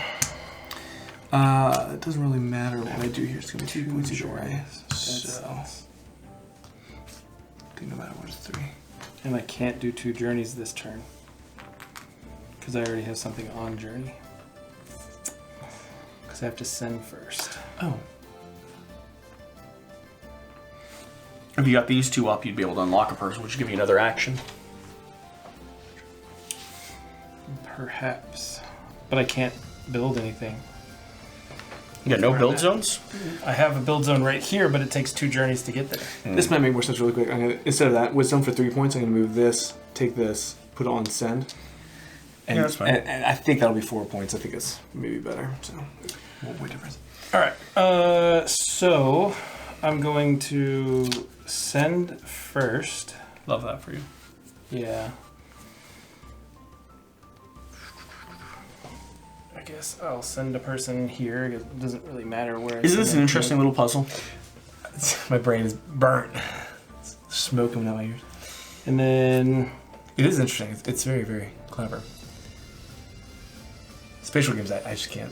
it doesn't really matter what I do here. It's gonna be 2 points either way. So I think no matter what, it's 3. And I can't do 2 journeys this turn because I already have something on journey. Because I have to send first. Oh. If you got these 2 up, you'd be able to unlock a person, which would give you another action. Perhaps. But I can't build anything. You got no build zones? I have a build zone right here, but it takes 2 journeys to get there. This might make more sense really quick. I'm gonna, instead of that, wisdom for 3 points, I'm gonna move this, take this, put it on send. And, Yeah, that's fine. And I think that'll be 4 points. I think it's maybe better. So, won't way difference. All right. So I'm going to send first. Love that for you. Yeah. I guess I'll send a person here. It doesn't really matter where. Isn't this an interesting little puzzle? My brain is burnt. It's smoke coming out my ears. And then It is interesting. It's very, very clever. Spatial games, I just can't.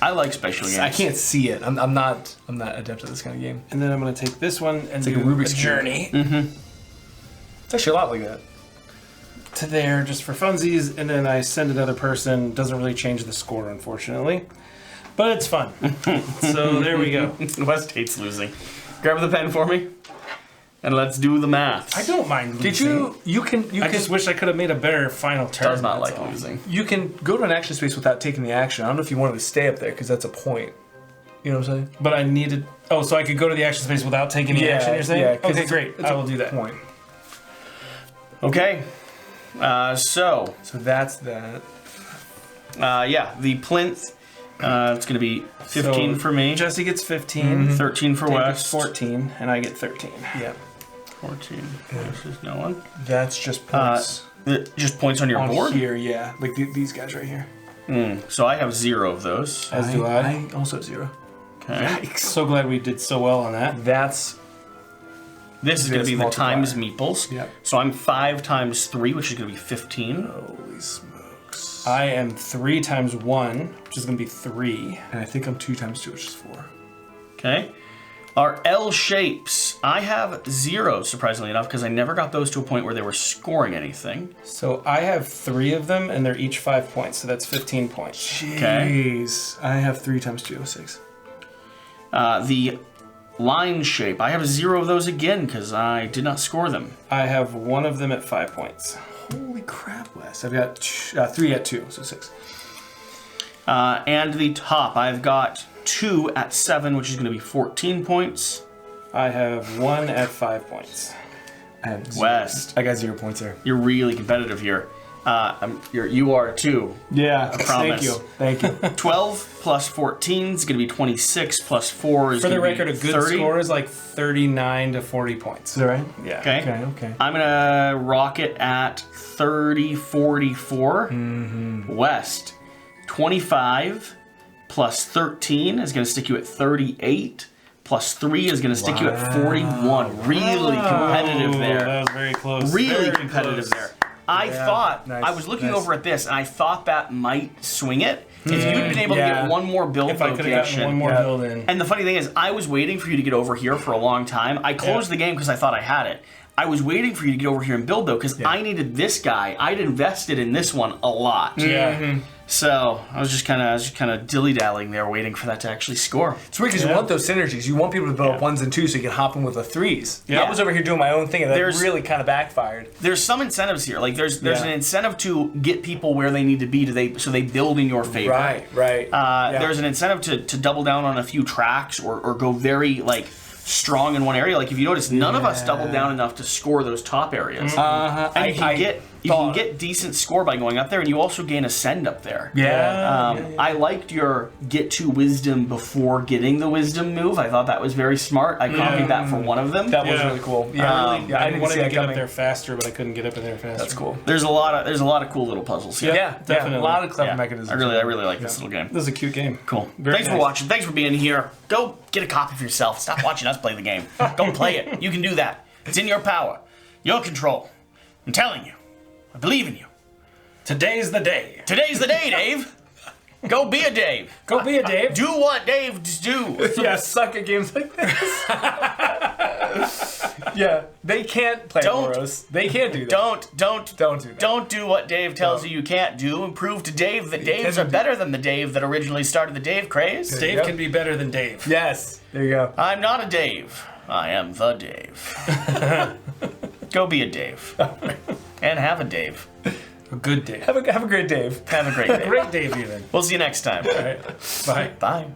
I like spatial games. I can't see it. I'm not adept at this kind of game. I'm gonna take this one and like do a Rubik's a Cube. journey It's actually a lot like that. to there just for funsies, and then I send another person. Doesn't really change the score, unfortunately, but it's fun. So there we go. West hates losing. Grab the pen for me, and let's do the math. I don't mind losing. Did you? You can. I just wish I could have made a better final turn. Does not that's like all. losing. You can go to an action space without taking the action. I don't know if you wanted to stay up there because that's a point. You know what I'm saying? But I needed. Oh, so I could go to the action space without taking the Yeah, action. You're saying? yeah, 'cause Okay, it's- great. it's I a will do that. Point. Okay. So that's that. yeah, the plinth. It's going to be 15 So for me. Jesse gets 15. 13 for Dave gets West. 14, and I get 13. Yeah. 14. This is no one. That's just points Just points on your on board. here. Yeah, like these guys right here. So I have 0 of those. As do I. I also have 0. Okay. So glad we did so well on that. That's This is going to This be the multiplier. times meeples. Yep. So I'm 5 times 3, which is going to be 15. holy smokes. I am 3 times 1, which is going to be 3. And I think I'm 2 times 2, which is 4. Okay. Our L shapes. I have 0, surprisingly enough, because I never got those to a point where they were scoring anything. So I have 3 of them, and they're each 5 points, so that's 15 points. Jeez. I have 3 times 2, 6. The line shape. I have 0 of those again, because I did not score them. I have 1 of them at 5 points. Holy crap, Wes. I've got 3 at 2, so 6. And the top. I've got 2 at 7, which is going to be 14 points. I have 1 at 5 points. I have West. I got 0 points there. You're really competitive here. You are too. Yeah, promise. Thank you. 12 plus 14 is going to be 26 plus 4 is For going the to be record, a good 30. score is like 39 to 40 points. Is that right? Yeah. Okay. I'm going to rock it at 30, 44. West, 25 plus 13 is going to stick you at 38. Plus 3 is going to stick you at 41. Really competitive there. That was very close. Really Very competitive close. there. I thought, I was looking over at this, and I thought that might swing it. If you'd been able to get one more build If I could have gotten one location. more build in. And the funny thing is, I was waiting for you to get over here for a long time. I closed the game because I thought I had it. I was waiting for you to get over here and build, though, because I needed this guy. I'd invested in this one a lot. Yeah. So I was just kind of dilly-dallying there, waiting for that to actually score. It's weird because you want those synergies. You want people to build up 1s and 2s so you can hop in with the 3s. Yeah. I was over here doing my own thing, and that really kind of backfired. There's some incentives here. Like there's an incentive to get people where they need to be so they build in your favor. Right. There's an incentive to double down on a few tracks or go very strong in one area. Like if you notice, none of us doubled down enough to score those top areas. And you can get decent score by going up there, and you also gain ascend up there. I liked your get to wisdom before getting the wisdom move. I thought that was very smart. I copied that for one of them. That was really cool. I didn't wanted see to that get up coming. there faster, but I couldn't get up there faster. That's cool. There's a lot of cool little puzzles here. Yeah, definitely. a lot of clever mechanisms. I really like this little game. This is a cute game. Cool. Very Thanks for nice. watching. Thanks for being here. Go get a copy for yourself. Stop watching us play the game. Go play it. You can do that. It's in your power. Your control. I'm telling you. I believe in you. Today's the day. Today's the day, Dave. Go be a Dave. Go be a Dave. Do what Daves do. Yeah, suck at games like this. Yeah, they can't play Oros. They can't do that. Don't do that. Don't do what Dave tells you can't do, and prove to Dave that Daves are better than the Dave that originally started the Dave craze. Dave can be better than Dave. Yes, there you go. I'm not a Dave. I am the Dave. Go be a Dave. And have a Dave. A good Dave. Have a great Dave. Have a great day. Great Dave, even. We'll see you next time. All right. Bye. Bye.